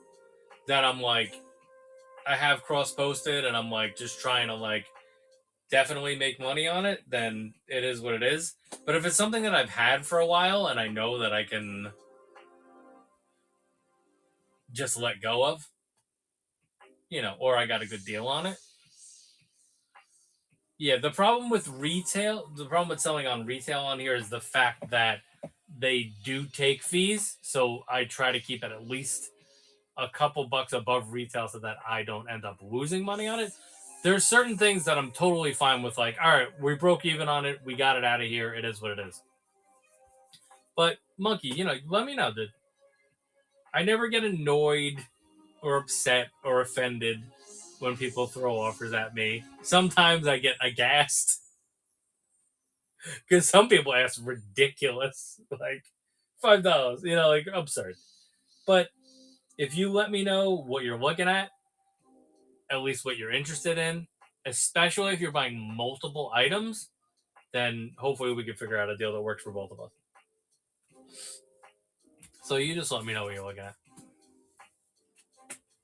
that I'm like, I have cross posted and I'm like just trying to like definitely make money on it, then it is what it is. But if it's something that I've had for a while and I know that I can just let go of, you know, or I got a good deal on it. Yeah, the problem with selling on retail on here is the fact that they do take fees. So I try to keep it at least a couple bucks above retail so that I don't end up losing money on it. There's certain things that I'm totally fine with, like, all right, we broke even on it, we got it out of here, it is what it is. But Monkey, you know, let me know, dude. I never get annoyed or upset or offended when people throw offers at me. Sometimes I get aghast because some people ask ridiculous, like $5, you know, like absurd. But if you let me know what you're looking at least what you're interested in, especially if you're buying multiple items, then hopefully we can figure out a deal that works for both of us. So you just let me know what you're looking at.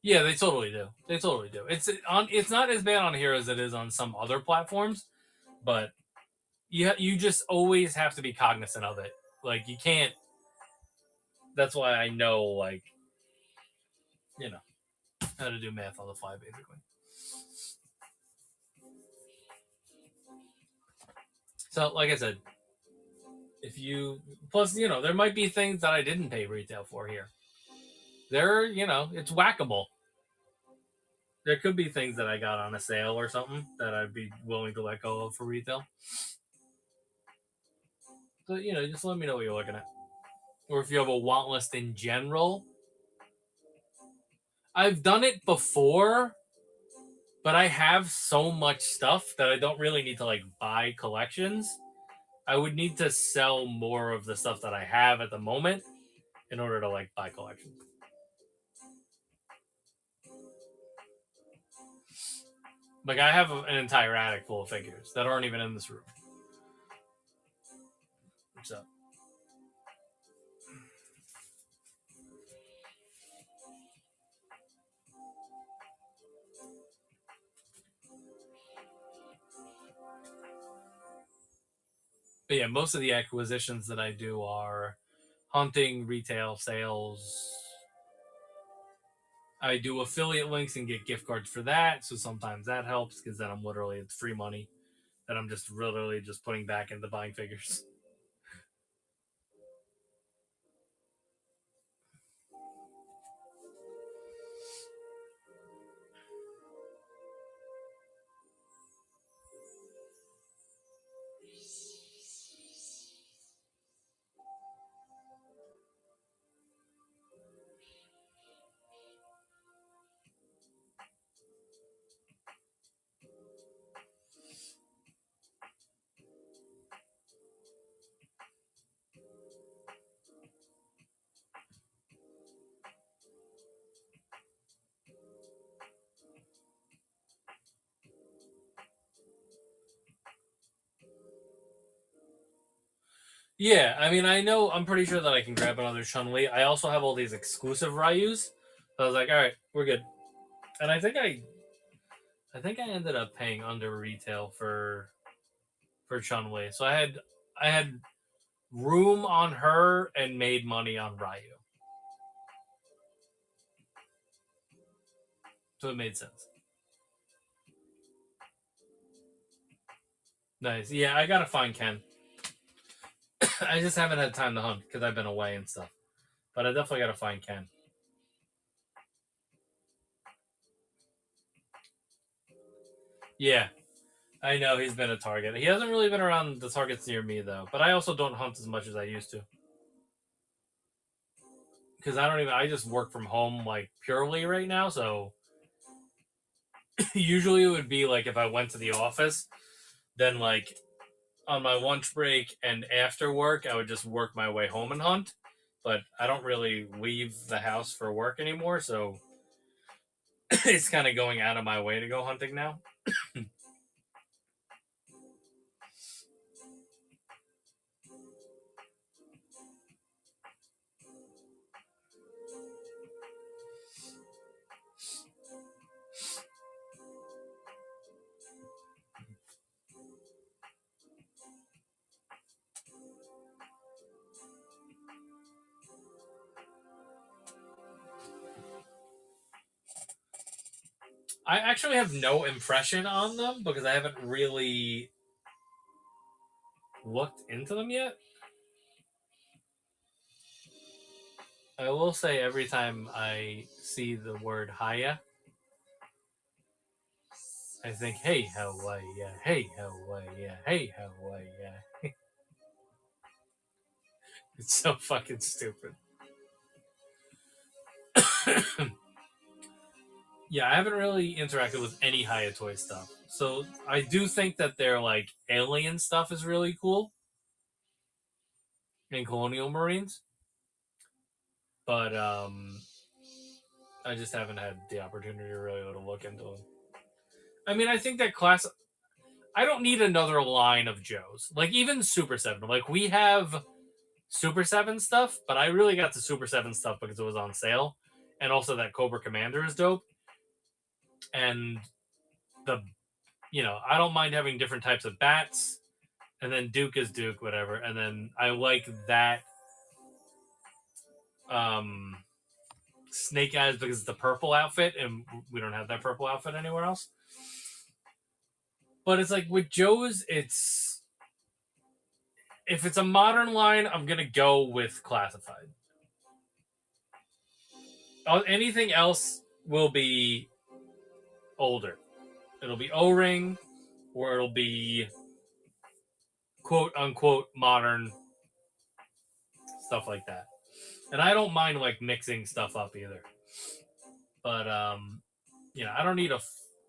Yeah, they totally do. They totally do. It's not as bad on here as it is on some other platforms, but you just always have to be cognizant of it. Like you can't. That's why I know, like, you know, how to do math on the fly, basically. So, like I said, if you plus, you know, there might be things that I didn't pay retail for here. You know, it's whack-a-mole. There could be things that I got on a sale or something that I'd be willing to let go of for retail. So, you know, just let me know what you're looking at. Or if you have a want list in general. I've done it before, but I have so much stuff that I don't really need to like buy collections. I would need to sell more of the stuff that I have at the moment in order to like buy collections. Like I have an entire attic full of figures that aren't even in this room. So But yeah, most of the acquisitions that I do are hunting, retail, sales. I do affiliate links and get gift cards for that, so sometimes that helps because then I'm literally it's free money that I'm just literally just putting back into buying figures. Yeah, I mean, I know I'm pretty sure that I can grab another Chun Li. I also have all these exclusive Ryus. So I was like, all right, we're good. And I think I ended up paying under retail for Chun Li. So I had room on her and made money on Ryu. So it made sense. Nice. Yeah, I gotta find Ken. I just haven't had time to hunt because I've been away and stuff. But I definitely gotta find Ken. Yeah, I know he's been a target. He hasn't really been around the targets near me though. But I also don't hunt as much as I used to because I don't even. I just work from home like purely right now. So usually it would be like if I went to the office, then like on my lunch break and after work, I would just work my way home and hunt. But I don't really leave the house for work anymore, so it's kind of going out of my way to go hunting now. I actually have no impression on them because I haven't really looked into them yet. I will say every time I see the word Haya, I think, hey, Hawaii, hey, Hawaii, hey, Hawaii. It's so fucking stupid. Yeah, I haven't really interacted with any Hayatoy stuff. So I do think that their like alien stuff is really cool in Colonial Marines. But I just haven't had the opportunity to really to look into them. I mean, I think that class I don't need another line of Joes. Like even Super 7. Like we have Super 7 stuff, but I really got the Super 7 stuff because it was on sale. And also that Cobra Commander is dope. And the I don't mind having different types of bats. And then Duke is Duke, whatever. And then I like that um Snake Eyes because it's the purple outfit, and we don't have that purple outfit anywhere else. But it's like with Joe's, it's if it's a modern line, I'm gonna go with classified. Anything else will be older. It'll be O-ring, or it'll be quote unquote modern stuff like that. And I don't mind like mixing stuff up either. But I don't need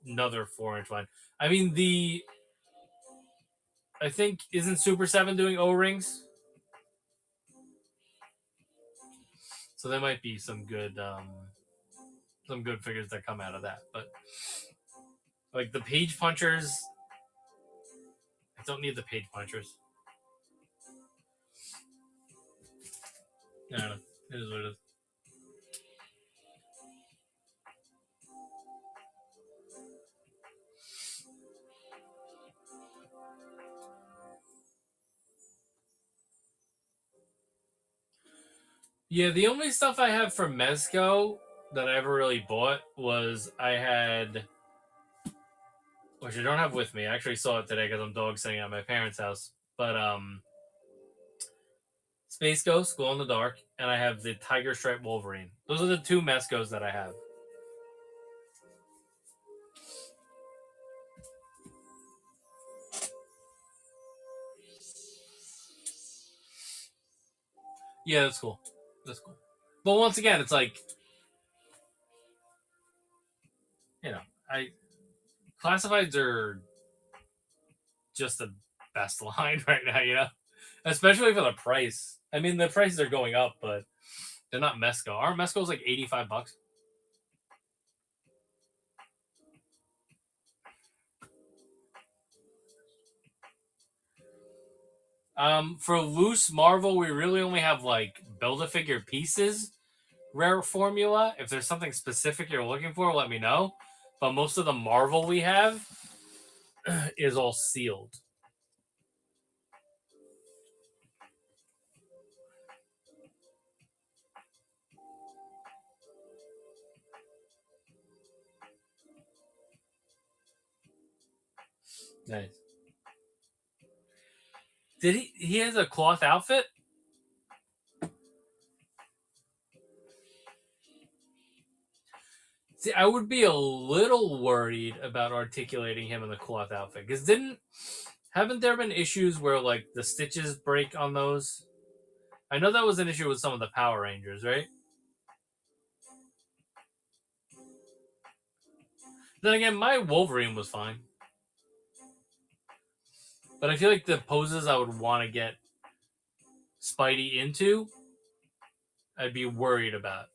another 4-inch line. I mean I think isn't Super 7 doing O-rings? So there might be some good figures that come out of that. But like the page punchers, I don't need the page punchers. I don't know. It is what it is. Yeah, the only stuff I have from Mezco that I ever really bought was I had, which I don't have with me. I actually saw it today because I'm dog sitting at my parents' house. But Space Ghost, Glow in the Dark, and I have the Tiger Stripe Wolverine. Those are the two Mezcos that I have. Yeah, that's cool. That's cool. But once again, it's like, you know, I classifieds are just the best line right now, especially for the price. I mean, the prices are going up, but they're not Mezco. Our Mezco is like $85. For loose Marvel, we really only have like Build-A-Figure pieces, rare formula. If there's something specific you're looking for, let me know. But most of the Marvel we have is all sealed. Nice. Did he has a cloth outfit? See, I would be a little worried about articulating him in the cloth outfit because haven't there been issues where like the stitches break on those? I know that was an issue with some of the Power Rangers, right? Then again, my Wolverine was fine, but I feel like the poses I would want to get Spidey into, I'd be worried about.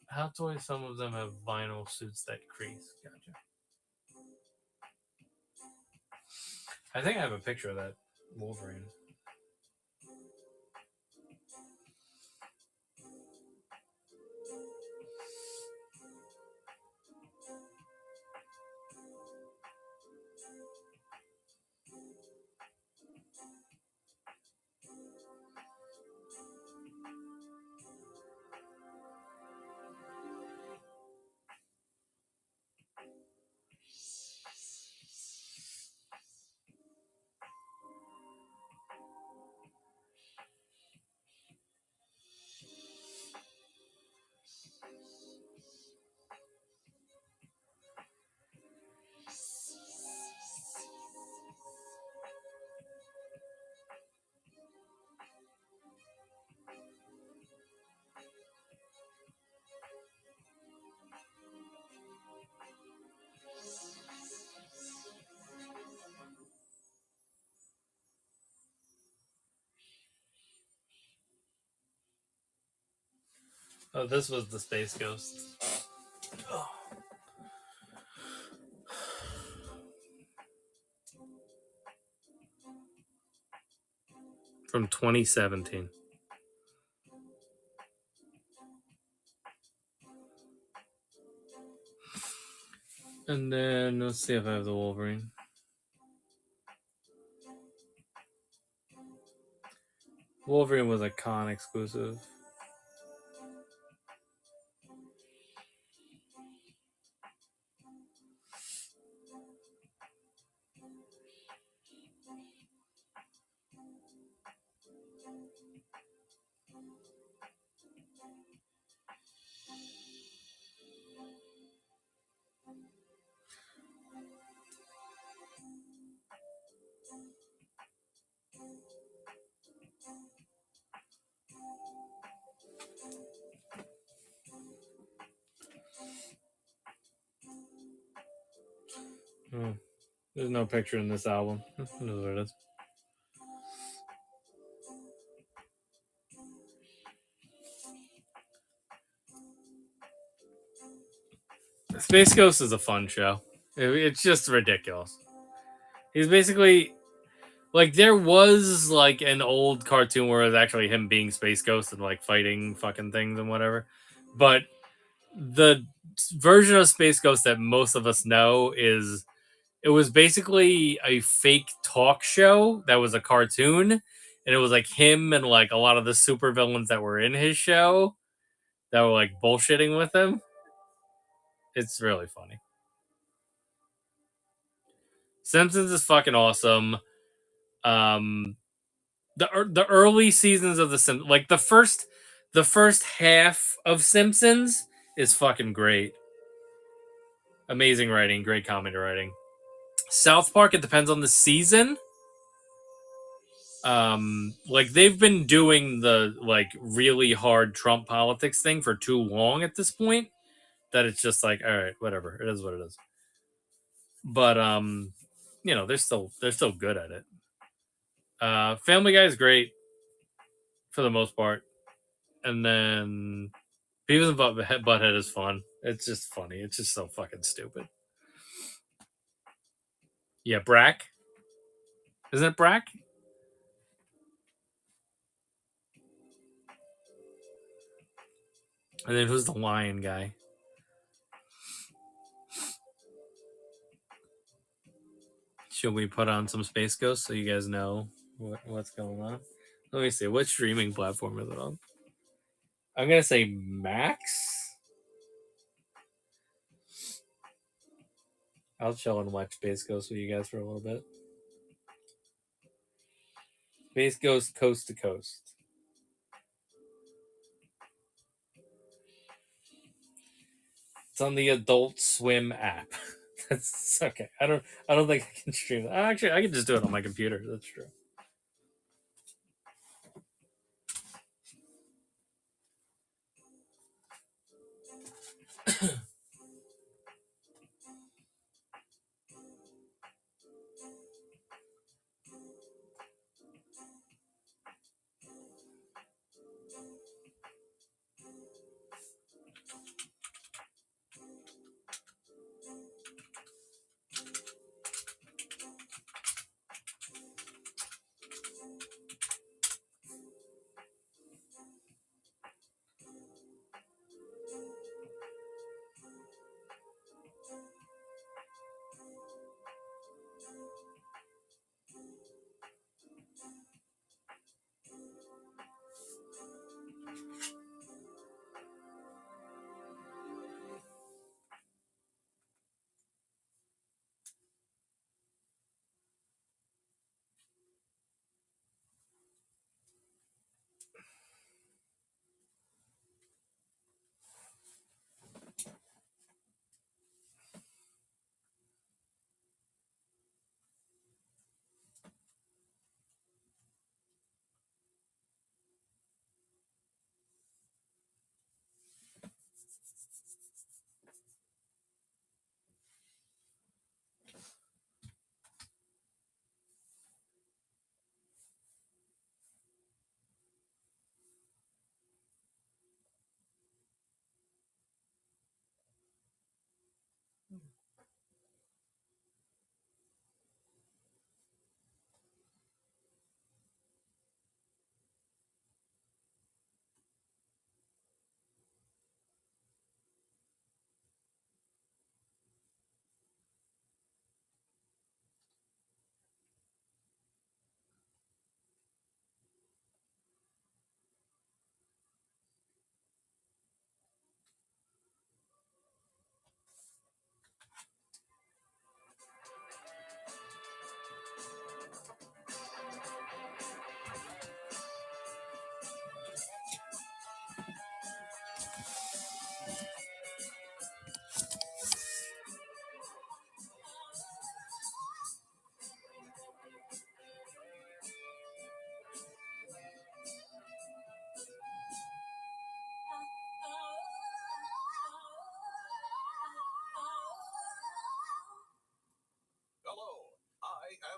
How toys some of them have vinyl suits that crease. Gotcha. I think I have a picture of that Wolverine. Oh, this was the Space Ghost. Oh. From 2017. And then let's see if I have the Wolverine. Wolverine was a con exclusive. Oh, there's no picture in this album. That's what it is. Space Ghost is a fun show. It's just ridiculous. He's basically like there was like an old cartoon where it was actually him being Space Ghost and like fighting fucking things and whatever. But the version of Space Ghost that most of us know is it was basically a fake talk show that was a cartoon, and it was like him and like a lot of the supervillains that were in his show that were like bullshitting with him. It's really funny. Simpsons is fucking awesome. The early seasons of the Simpsons, like the first half of Simpsons is fucking great. Amazing writing, great comedy writing. South Park, it depends on the season. Like they've been doing the like really hard Trump politics thing for too long at this point that it's just like, all right, whatever, it is what it is. But you know, they're still good at it. Family Guy is great for the most part, and then Beavis and Butthead is fun. It's just funny. It's just so fucking stupid. Yeah, Brack. Isn't it Brack? And then who's the lion guy? Should we put on some Space Ghost so you guys know what's going on? Let me see. What streaming platform is it on? I'm going to say Max. I'll chill and watch Space Ghost with you guys for a little bit. Space Ghost Coast to Coast. It's on the Adult Swim app. That's okay. I don't think I can stream that. Actually, I can just do it on my computer. That's true.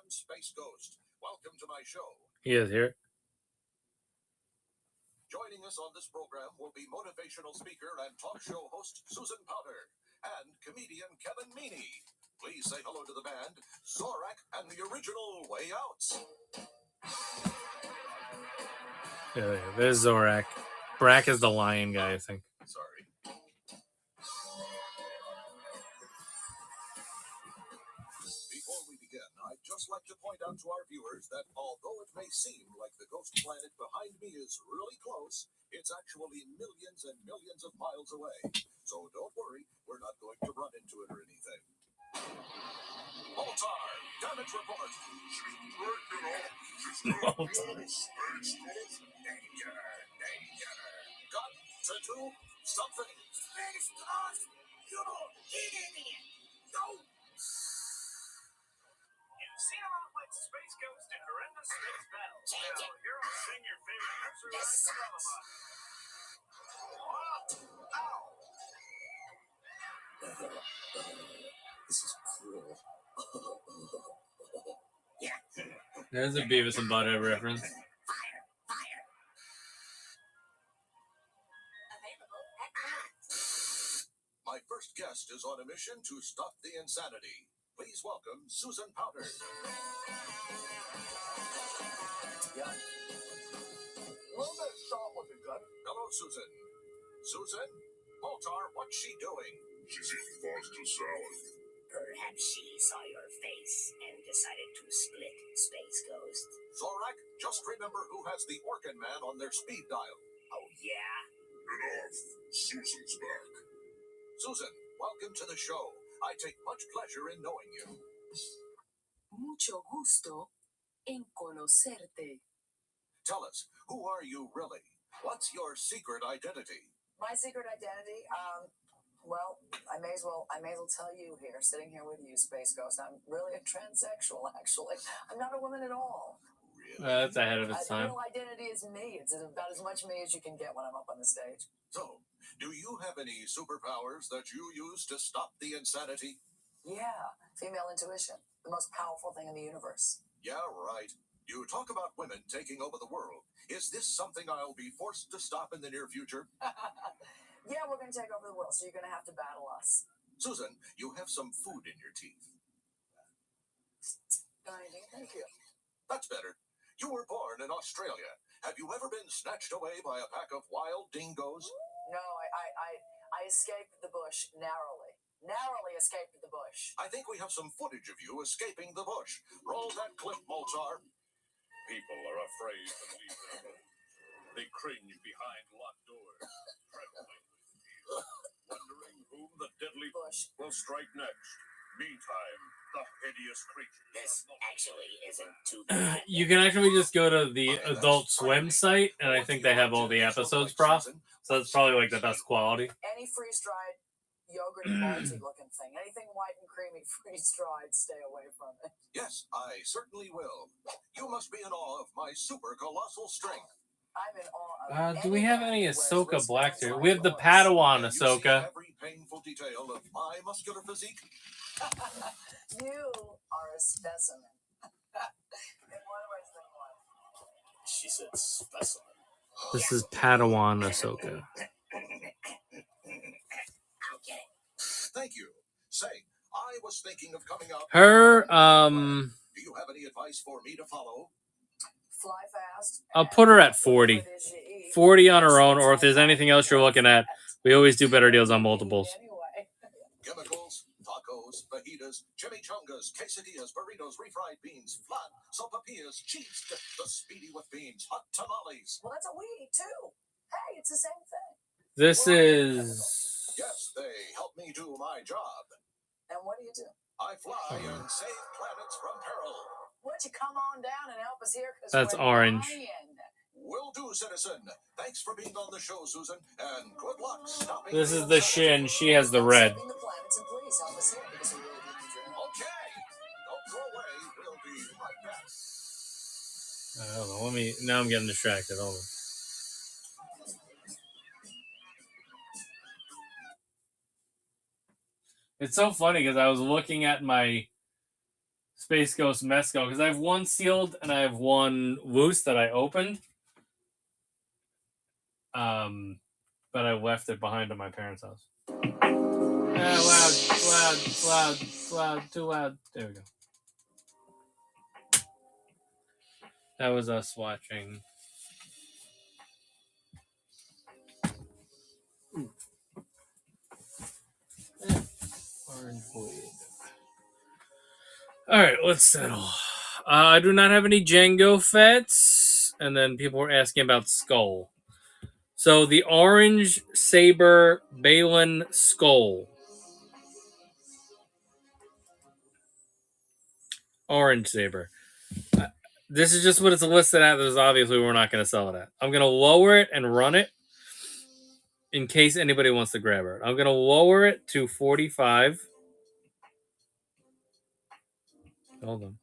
Space Ghost. Welcome to my show. He is here. Joining us on this program will be motivational speaker and talk show host Susan Powder and comedian Kevin Meaney. Please say hello to the band, Zorak and the original Way Outs. Yeah, there's Zorak. Brack is the lion guy, I think. Sorry. Before we begin, I'd just just like to point out to our viewers that although it may seem like the ghost planet behind me is really close, it's actually millions and millions of miles away. So don't worry, we're not going to run into it or anything. Moltar, damage report. Got to do something. Space Ghost, you idiot! No! You've seen a lot like Space Ghost in horrendous space battles. Now, here I'll sing your favorite nursery rhyme for lullaby. Ow! This is cruel. There's a Beavis and Butthead reference. Fire. Available at command. My first guest is on a mission to stop the insanity. Please welcome Susan Powder. Yeah. Roll that shot with the gun. Hello, Susan. Susan? Moltar, what's she doing? She's eating foster salad. Perhaps she saw your face and decided to split, Space Ghost. Zorak, just remember who has the Orkin Man on their speed dial. Oh, yeah? Enough. Susan's back. Susan, welcome to the show. I take much pleasure in knowing you. Mucho gusto en conocerte. Tell us, who are you really? What's your secret identity? My secret identity, well, I may as well tell you here, sitting here with you, Space Ghost. I'm really a transsexual, actually. I'm not a woman at all. Really? That's ahead of its My time. real identity is me. It's about as much me as you can get when I'm up on the stage. So, do you have any superpowers that you use to stop the insanity? Yeah, female intuition, the most powerful thing in the universe. Yeah, right. You talk about women taking over the world. Is this something I'll be forced to stop in the near future? Yeah, we're going to take over the world, so you're going to have to battle us. Susan, you have some food in your teeth. Thank you. That's better. You were born in Australia. Have you ever been snatched away by a pack of wild dingoes? No, I escaped the bush narrowly. Narrowly escaped the bush. I think we have some footage of you escaping the bush. Roll that clip, Moltar. People are afraid to leave their homes. They cringe behind locked doors, trembling with fear, wondering whom the deadly Bush. will strike next. Meantime, the hideous creatures. This actually isn't too bad. You can actually just go to the Adult Swim site, and I think they have all the episodes prop. So that's probably like the best quality. Any freeze-dried, yogurty, malty-looking thing. Anything white and creamy, freeze-dried, stay away from it. Yes, I certainly will. You must be in awe of my super colossal strength. I'm in awe of Do we have any anyone who wears Ahsoka wrist Black bands here? like We have the yours. Padawan Have you Ahsoka. seen every painful detail of my muscular physique? You are a specimen. In one way, it's been one. She said specimen. This is Padawan Ahsoka. I'll get it. Thank you. Say, I was thinking of coming up. Her, Do you have any advice for me to follow? Fly fast. I'll put her at and 40. whatever it is you eat, 40 on her own, or if there's anything else you're looking at, we always do better deals on multiples. Anyway. Chemicals, tacos, fajitas, chimichangas, quesadillas, burritos, refried beans, flan, sopapillas, cheese, the speedy with beans, hot tamales. Well, that's what we eat too. Hey, it's the same thing. This is... Yes, they help me do my job. And what do you do? I fly and save planets from peril. Why don't you come on down and help us here? 'Cause That's we're orange. dying. Will do, citizen. Thanks for being on the show, Susan, and good luck stopping. This is the Shin. She has the red. Saving the planets, and please help us here because we really do need your help. Okay. Don't go away. We'll be right back. Hold on, let me... Now I'm getting distracted. Hold on. It's so funny because I was looking at my Space Ghost Mesco because I have one sealed and I have one loose that I opened. But I left it behind at my parents' house. Loud, too loud. There we go. That was us watching. Orange blade. All right, let's settle. I do not have any Django Fets. And then people were asking about Skull. So the Orange Saber Balin Skull. Orange Saber. This is just what it's listed at. There's obviously we're not going to sell it at. I'm going to lower it and run it in case anybody wants to grab it. I'm going to lower it to 45. Hold on.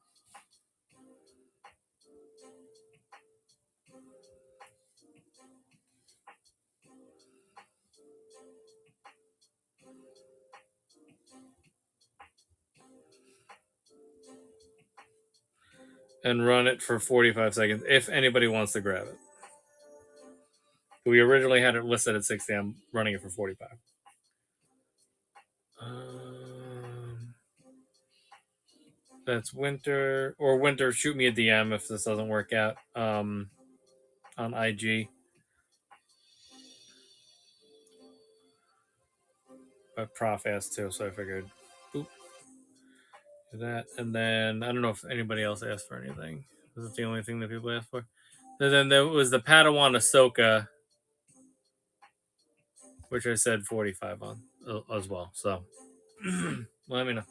And run it for 45 seconds if anybody wants to grab it. We originally had it listed at 60. I'm running it for 45. That's Winter. Or Winter, shoot me a DM if this doesn't work out on IG. But Prof asked too, so I figured, boop, do that. And then, I don't know if anybody else asked for anything. Was it the only thing that people asked for? And then there was the Padawan Ahsoka, which I said 45 on as well. So, let me know.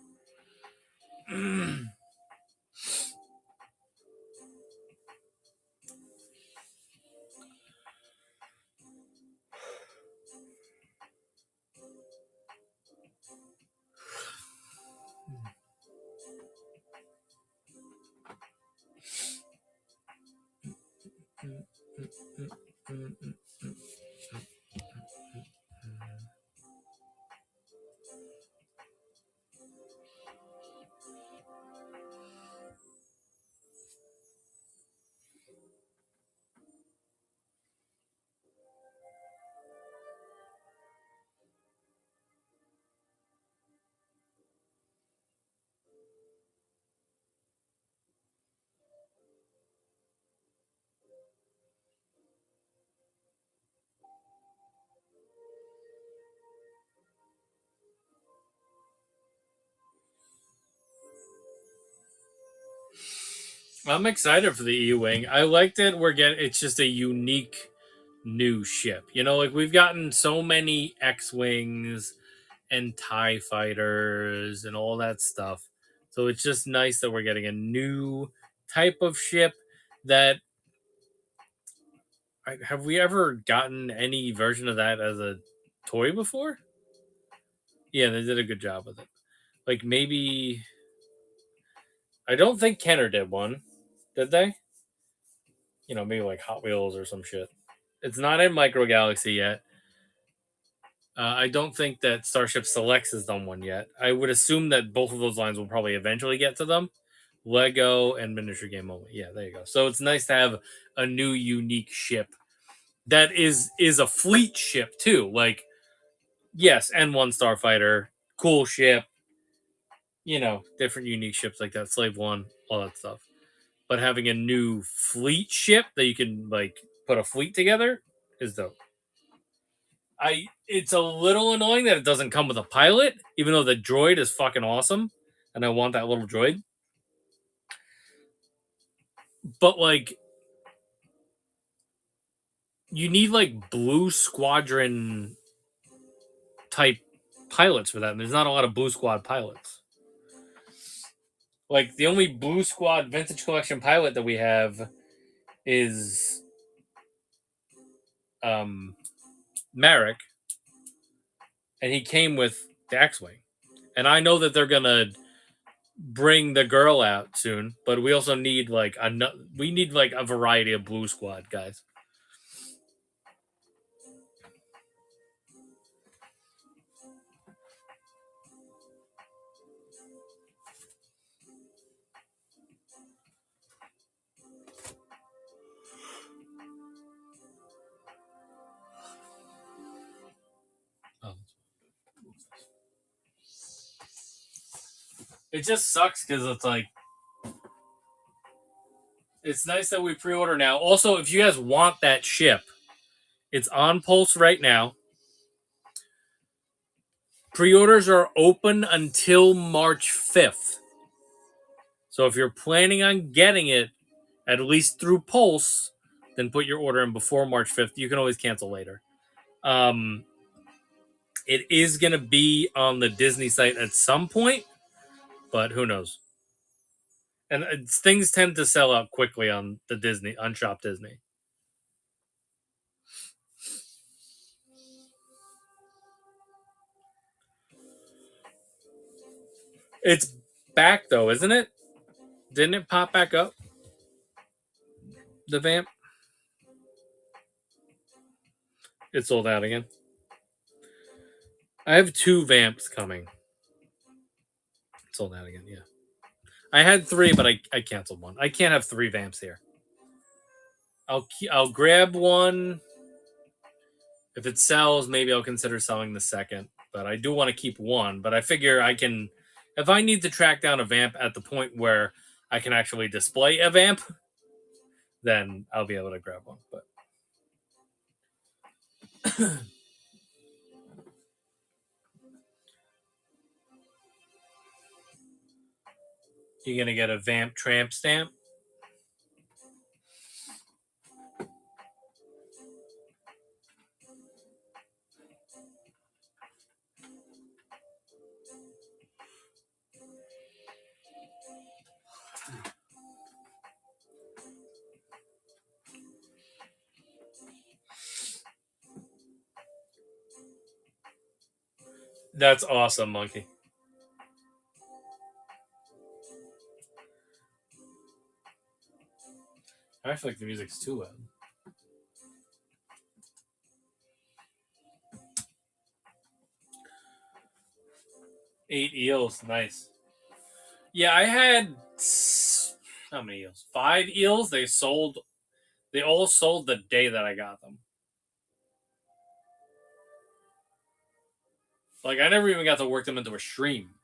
I'm excited for the E-Wing. I liked it. It's just a unique new ship. You know, like we've gotten so many X-Wings and TIE fighters and all that stuff. So it's just nice that we're getting a new type of ship that have we ever gotten any version of that as a toy before? Yeah, they did a good job with it. Like maybe I don't think Kenner did one. Did they? You know, maybe like Hot Wheels or some shit. It's not in Micro Galaxy yet. I don't think that Starship Selects has done one yet. I would assume that both of those lines will probably eventually get to them. Lego and miniature game only. Yeah, there you go. So it's nice to have a new unique ship that is a fleet ship too. Like, yes, N1 Starfighter, cool ship. You know, different unique ships like that, Slave One, all that stuff. But having a new fleet ship that you can like put a fleet together is dope. It's a little annoying that it doesn't come with a pilot, even though the droid is fucking awesome, and I want that little droid. But like, you need like Blue Squadron type pilots for that, and there's not a lot of Blue Squad pilots. Like the only Blue Squad Vintage Collection pilot that we have is Marek, and he came with the X-Wing. And I know that they're gonna bring the girl out soon, but we also need like a variety of Blue Squad guys. It just sucks because it's like it's nice that we pre-order now. Also, if you guys want that ship, it's on Pulse right now. Pre-orders are open until March 5th. So if you're planning on getting it at least through Pulse, then put your order in before March 5th. You can always cancel later. It is going to be on the Disney site at some point, but who knows? And things tend to sell out quickly on the Disney, on Shop Disney. It's back though, isn't it? Didn't it pop back up? The vamp? It sold out again. I have 2 vamps coming. It sold out again, yeah. I had 3, but I canceled one. I can't have 3 vamps here. I'll grab one. If it sells, maybe I'll consider selling the second. But I do want to keep one. But I figure I can, if I need to track down a vamp at the point where I can actually display a vamp, then I'll be able to grab one. But you're gonna get a vamp tramp stamp. That's awesome, Monkey. I feel like the music's too loud. Eight eels, nice. Yeah, I had how many eels? 5 eels. They all sold the day that I got them. Like I never even got to work them into a stream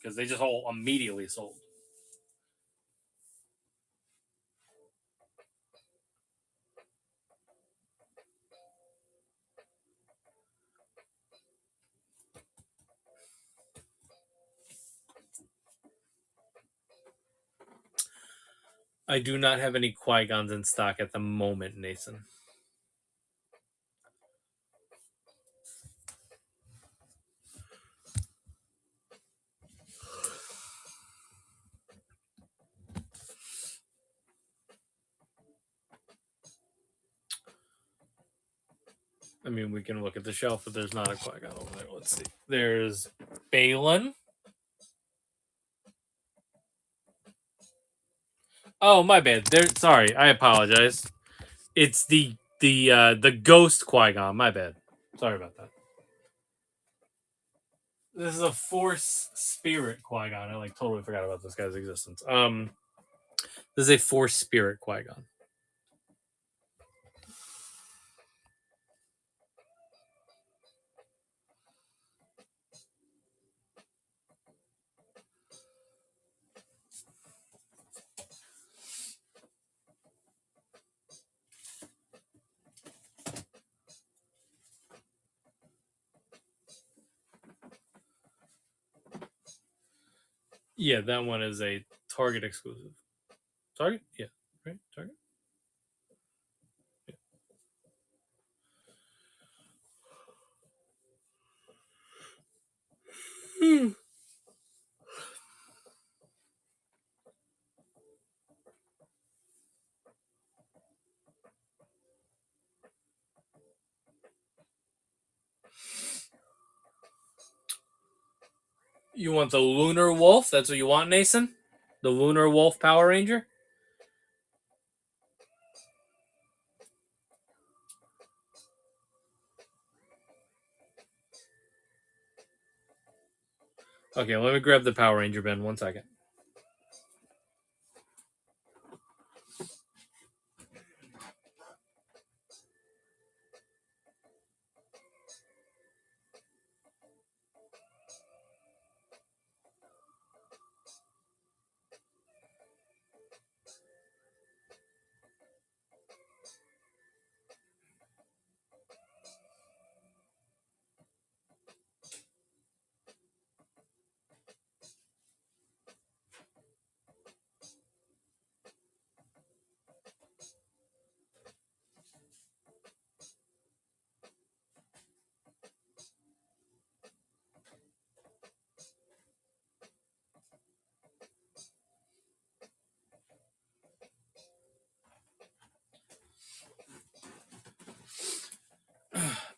because they just all immediately sold. I do not have any Qui-Gons in stock at the moment, Nathan. I mean, we can look at the shelf, but there's not a Qui-Gon over there. Let's see. There's Balin. Oh, my bad. Sorry, I apologize. It's the ghost Qui-Gon. My bad. Sorry about that. This is a Force Spirit Qui-Gon. I totally forgot about this guy's existence. This is a Force Spirit Qui-Gon. Yeah, that one is a Target exclusive. Target? Yeah. Right? Target? Yeah. You want the Lunar Wolf? That's what you want, Nathan? The Lunar Wolf Power Ranger? Okay, let me grab the Power Ranger bin. 1 second.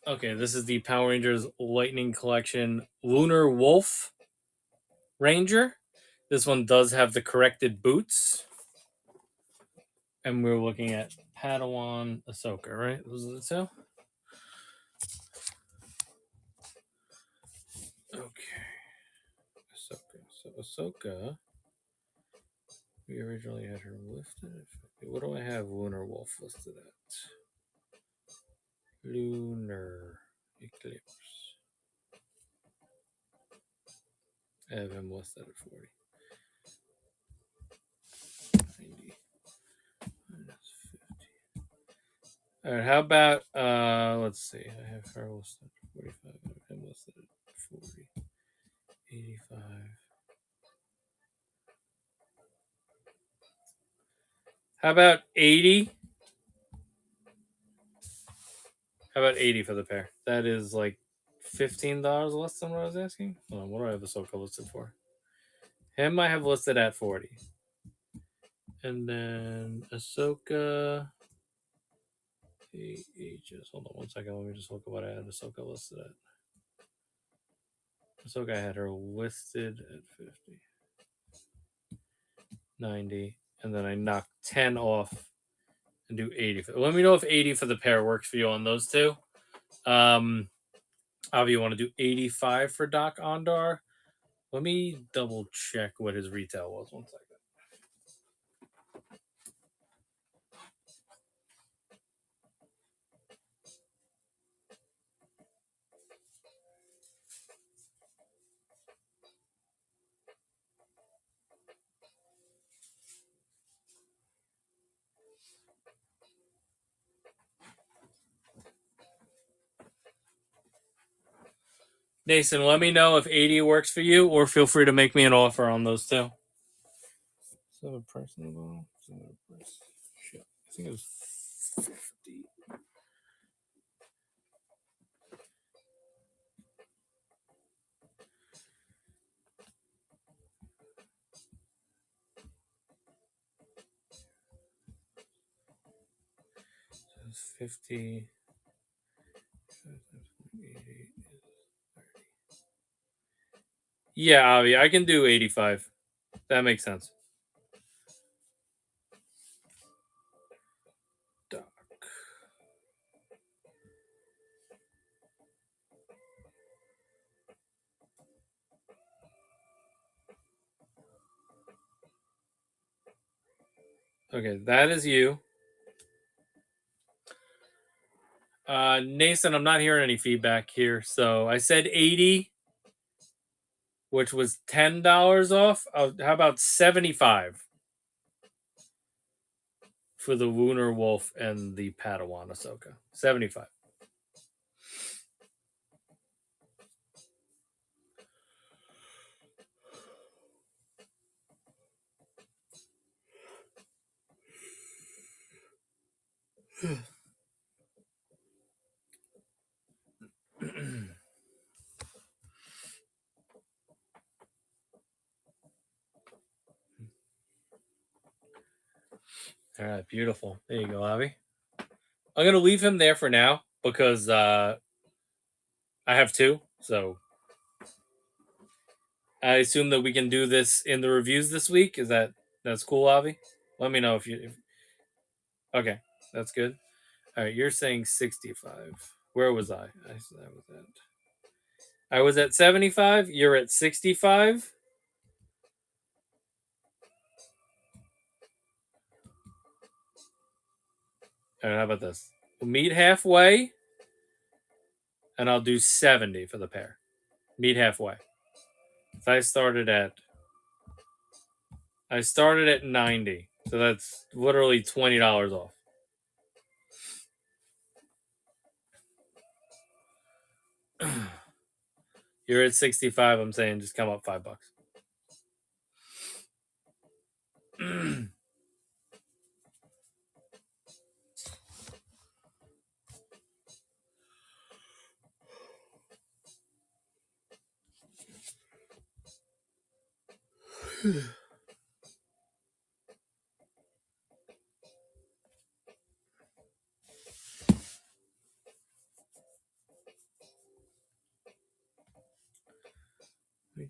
Okay, this is the Power Rangers Lightning Collection Lunar Wolf Ranger. This one does have the corrected boots. And we're looking at Padawan Ahsoka, right? Was it so? Okay. Ahsoka. So Ahsoka, we originally had her listed at... What do I have Lunar Wolf listed at? Lunar Eclipse. I have him listed at 40. 90. Minus 50. Alright, how about let's see. I have her listed at 45. I have him listed at 40. 85. How about 80? How about 80 for the pair? That is like $15 less than what I was asking. Hold on, what do I have Ahsoka listed for? Him I have listed at 40. And then Ahsoka. Ages. Hold on 1 second. Let me just look at what I had Ahsoka listed at. Ahsoka, I had her listed at 50. 90. And then I knocked 10 off and do 80. Let me know if 80 for the pair works for you on those two. Avi, you want to do 85 for Doc Ondar? Let me double check what his retail was. 1 second. Nathan, let me know if 80 works for you, or feel free to make me an offer on those two. Is that a price involved? Shit. I think it was 50. So it's 50. 80. Yeah, Avi, I can do 85. That makes sense. Doc. Okay, that is you. Nathan, I'm not hearing any feedback here. So I said 80, which was $10 off. How about 75 for the Lunar Wolf and the Padawan Ahsoka? 75. All right, beautiful. There you go, Avi. I'm gonna leave him there for now because I have two. So I assume that we can do this in the reviews this week. That's cool, Avi? Let me know if you. Okay, that's good. All right, you're saying 65. Where was I? I was at 75. You're at 65. All right, how about this? We'll meet halfway, and I'll do 70 for the pair. Meet halfway. So I started at 90, so that's literally $20 off. You're at 65. I'm saying just come up $5.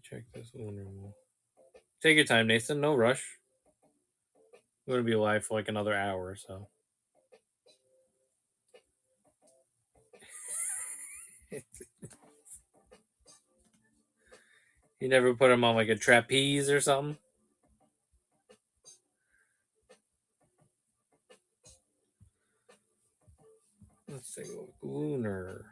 check this one. Take your time, Nathan. No rush. We're gonna be live for like another hour or so. You never put him on like a trapeze or something? Let's take a look. Lunar.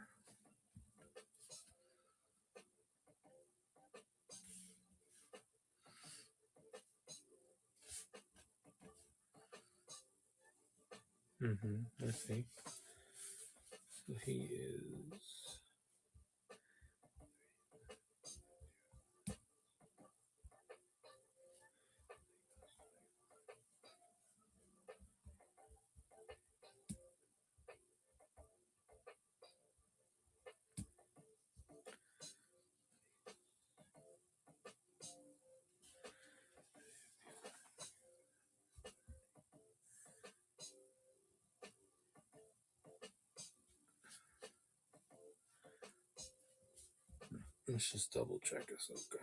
Let's see. So he is. Let's just double check Ahsoka.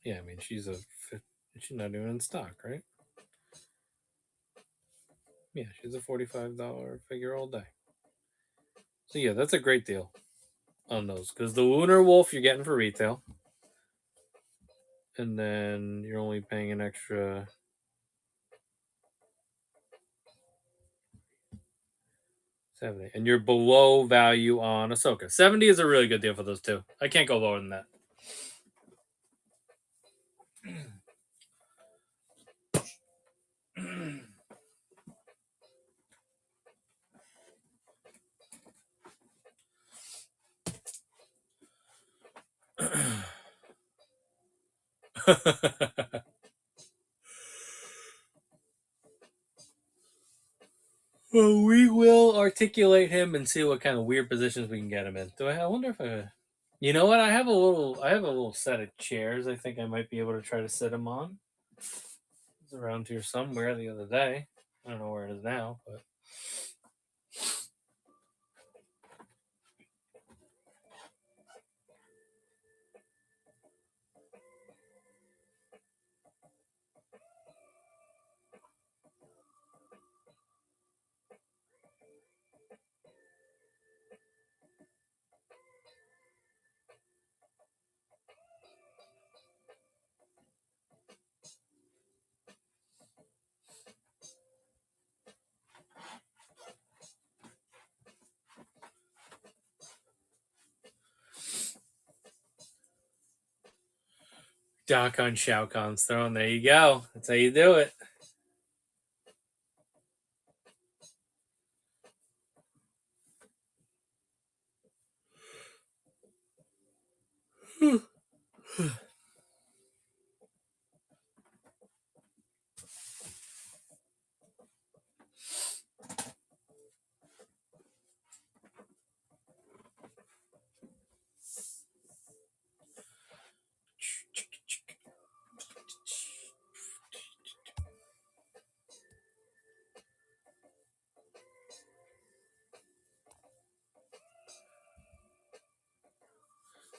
Yeah, I mean she's not even in stock, right? Yeah, she's a $45 figure all day. So yeah, that's a great deal on those because the Lunar Wolf you're getting for retail, and then you're only paying an extra $70, and you're below value on Ahsoka. $70 is a really good deal for those two. I can't go lower than that. Well, we will articulate him and see what kind of weird positions we can get him in. I wonder if I. You know what? I have a little set of chairs. I think I might be able to try to sit him on. It's around here somewhere the other day. I don't know where it is now, but. Doc on Shao Kahn's throne. There you go. That's how you do it.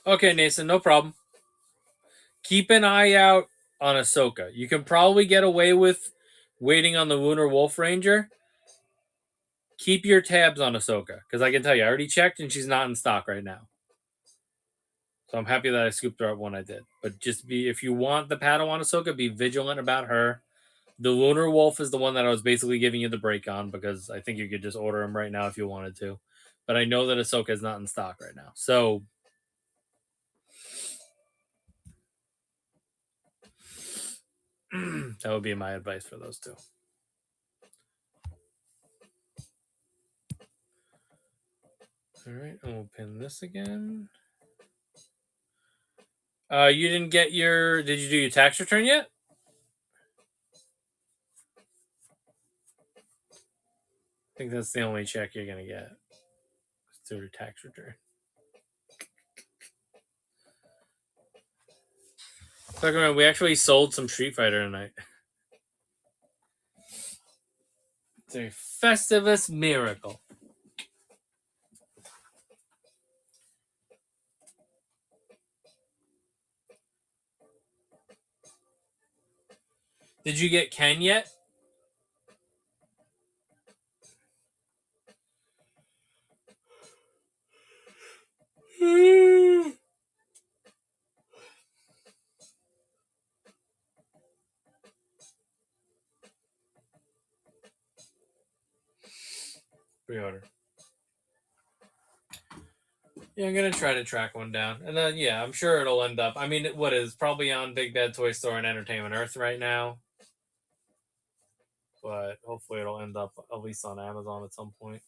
Okay, Nathan, no problem. Keep an eye out on Ahsoka. You can probably get away with waiting on the Lunar Wolf Ranger. Keep your tabs on Ahsoka because I can tell you, I already checked and she's not in stock right now. So I'm happy that I scooped her up when I did. But just if you want the Padawan Ahsoka, be vigilant about her. The Lunar Wolf is the one that I was basically giving you the break on because I think you could just order him right now if you wanted to. But I know that Ahsoka is not in stock right now. So that would be my advice for those two. All right, and we'll pin this again. You didn't get your... Did you do your tax return yet? I think that's the only check you're going to get. It's through your tax return. Talking about, we actually sold some Street Fighter tonight. It's a Festivus miracle. Did you get Ken yet? Pre-order. Yeah, I'm gonna try to track one down, and then yeah, I'm sure it'll end up. I mean, what is probably on Big Bad Toy Store and Entertainment Earth right now, but hopefully it'll end up at least on Amazon at some point.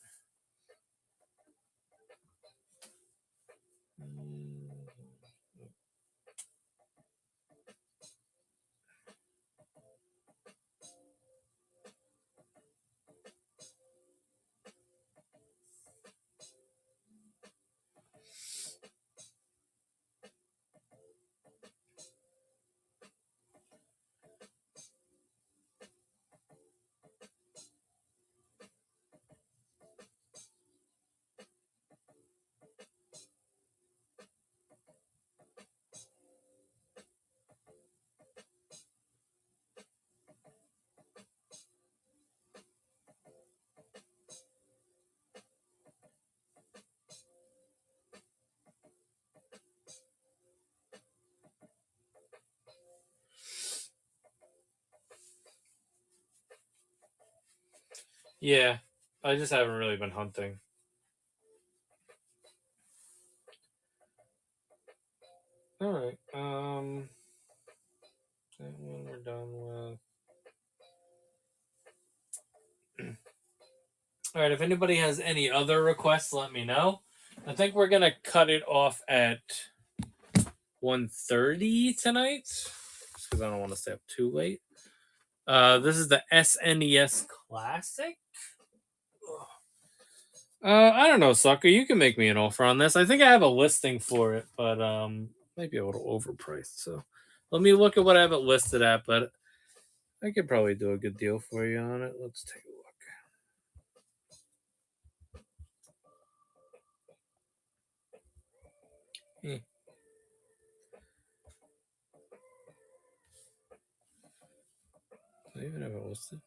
Yeah, I just haven't really been hunting. All right. That one we're done with. All right. If anybody has any other requests, let me know. I think we're gonna cut it off at 1:30 tonight, just because I don't want to stay up too late. This is the SNES Classic. I don't know, sucker. You can make me an offer on this. I think I have a listing for it, but might be a little overpriced. So let me look at what I have it listed at. But I could probably do a good deal for you on it. Let's take a look. Do I even have it listed?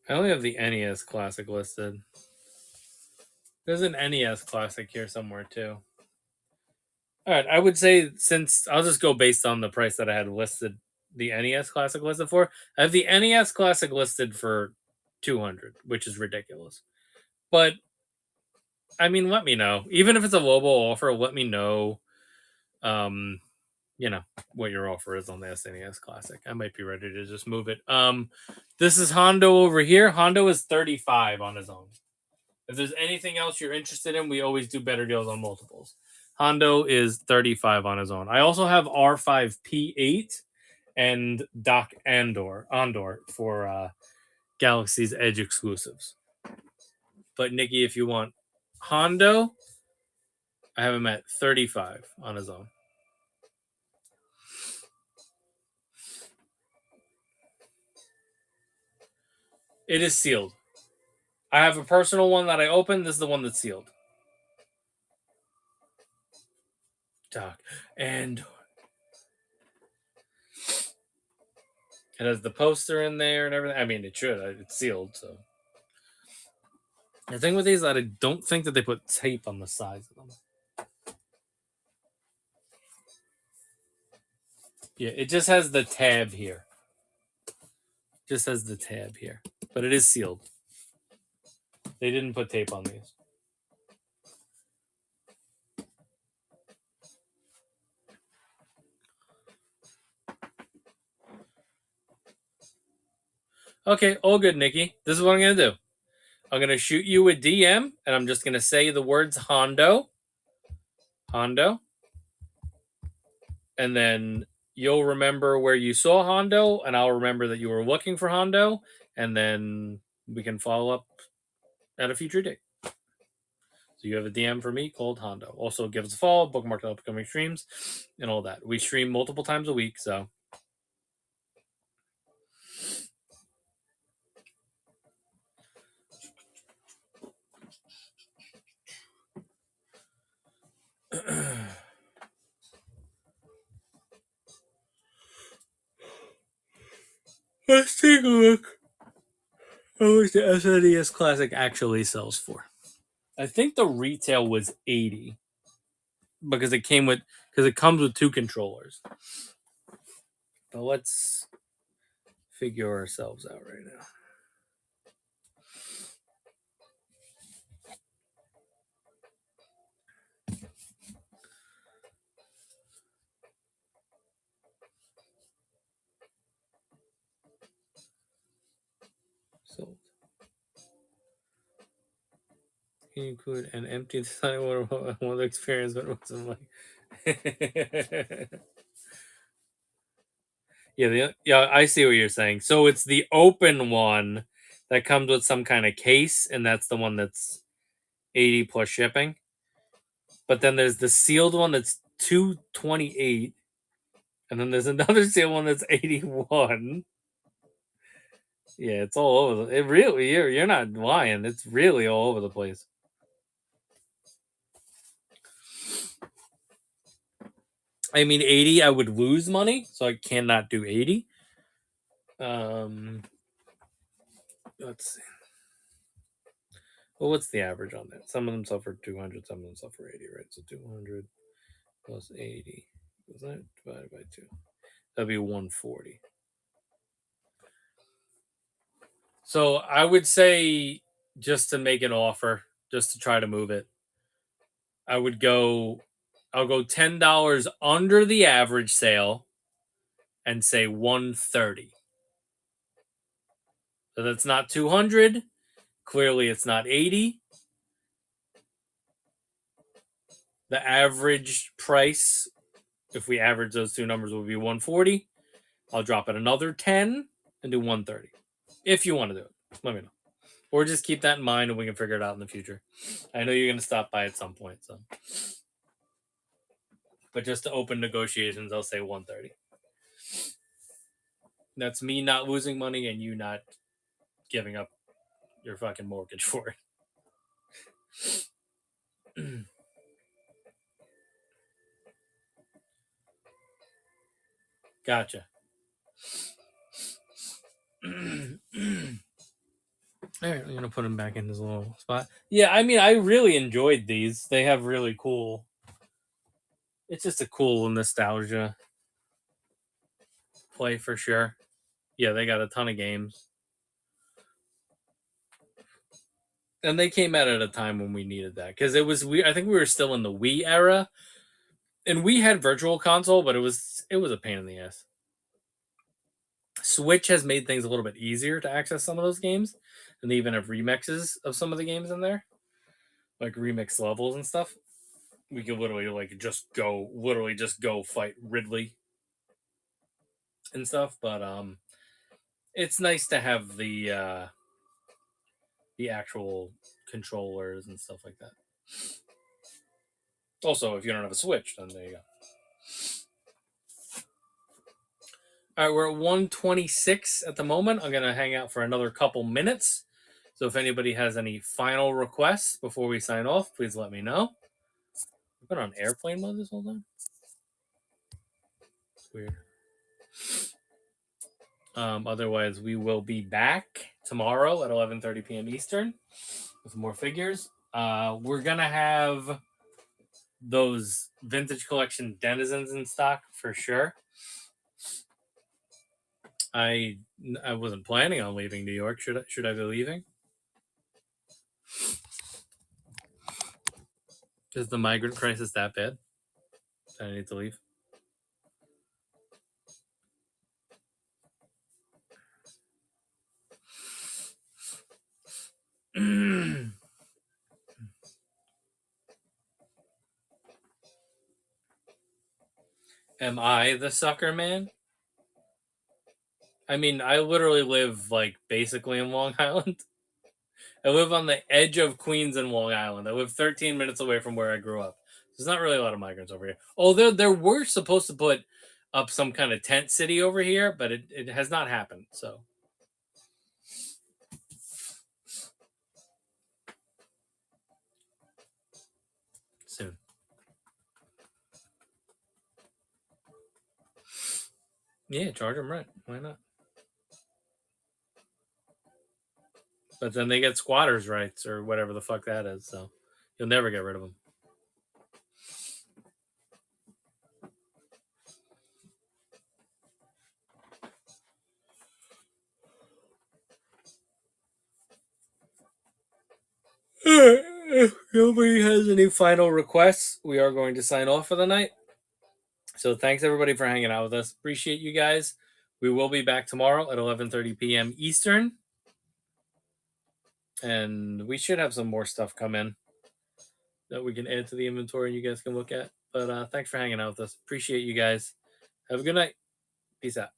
I only have the NES Classic listed. There's an NES Classic here somewhere too. All right, I would say since I'll just go based on the price that I had listed the NES Classic listed for. I have the NES Classic listed for 200, which is ridiculous. But I mean, let me know. Even if it's a lowball offer, let me know. You know what your offer is on the SNES Classic. I might be ready to just move it. This is Hondo over here. Hondo is 35 on his own. If there's anything else you're interested in, we always do better deals on multiples. Hondo is 35 on his own. I also have R5P8 and Doc Andor for Galaxy's Edge exclusives. But Nikki, if you want Hondo, I have him at 35 on his own. It is sealed. I have a personal one that I opened. This is the one that's sealed. Doc Andor. It has the poster in there and everything. I mean, it should. It's sealed, so. The thing with these, I don't think that they put tape on the sides of them. Yeah, it just has the tab here. Just has the tab here. But it is sealed. They didn't put tape on these. Okay, all good, Nikki. This is what I'm going to do. I'm going to shoot you a DM, and I'm just going to say the words Hondo. Hondo. And then you'll remember where you saw Hondo, and I'll remember that you were looking for Hondo, and then we can follow up at a future date. Do you have a DM for me called Hondo? Also, give us a follow, bookmark the upcoming streams, and all that. We stream multiple times a week, so. Let's take a look. How much the SNES Classic actually sells for? I think the retail was $80 because it comes with 2 controllers. But let's figure ourselves out right now. Sold. Can you include an empty design one of the experience, but it wasn't like. Yeah, I see what you're saying. So it's the open one that comes with some kind of case, and that's the one that's 80 plus shipping. But then there's the sealed one that's 228, and then there's another sealed one that's 81. Yeah, it's all over. It really, you're not lying. It's really all over the place. I mean, 80, I would lose money, so I cannot do 80. Let's see. Well, what's the average on that? Some of them sell for 200, some of them sell for 80, right? So 200 plus 80. Was that divided by 2? That'd be 140. So I would say, just to make an offer, just to try to move it, I'll go $10 under the average sale and say 130. So that's not 200. Clearly it's not 80. The average price, if we average those two numbers, will be 140. I'll drop it another 10 and do 130. If you want to do it, let me know. Or just keep that in mind and we can figure it out in the future. I know you're going to stop by at some point, so. But just to open negotiations, I'll say 130. That's me not losing money and you not giving up your fucking mortgage for it. Gotcha. All right, I'm gonna put him back in his little spot. Yeah, I mean, I really enjoyed these. They have really cool. It's just a cool nostalgia play for sure. Yeah, they got a ton of games, and they came out at a time when we needed that because it was I think we were still in the Wii era, and we had Virtual Console, but it was a pain in the ass. Switch has made things a little bit easier to access some of those games, and they even have remixes of some of the games in there, like remix levels and stuff. We could literally just go fight Ridley and stuff, but it's nice to have the actual controllers and stuff like that. Also, if you don't have a Switch, then there you go. All right, we're at 126 at the moment. I'm gonna hang out for another couple minutes. So if anybody has any final requests before we sign off, please let me know. I've been on airplane mode this whole time. It's weird. Otherwise, we will be back tomorrow at 11:30 p.m. Eastern with more figures. We're gonna have those vintage collection denizens in stock for sure. I wasn't planning on leaving New York. Should I be leaving? Is the migrant crisis that bad? Do I need to leave? Am I the sucker man? I mean, I literally live basically in Long Island. I live on the edge of Queens and Long Island. I live 13 minutes away from where I grew up. There's not really a lot of migrants over here. Oh, there were supposed to put up some kind of tent city over here, but it has not happened. So soon. Yeah, charge them rent. Why not? But then they get squatters' rights or whatever the fuck that is. So you'll never get rid of them. If nobody has any final requests, we are going to sign off for the night. So thanks everybody for hanging out with us. Appreciate you guys. We will be back tomorrow at 11:30 p.m. Eastern. And we should have some more stuff come in that we can add to the inventory and you guys can look at. But thanks for hanging out with us. Appreciate you guys. Have a good night. Peace out.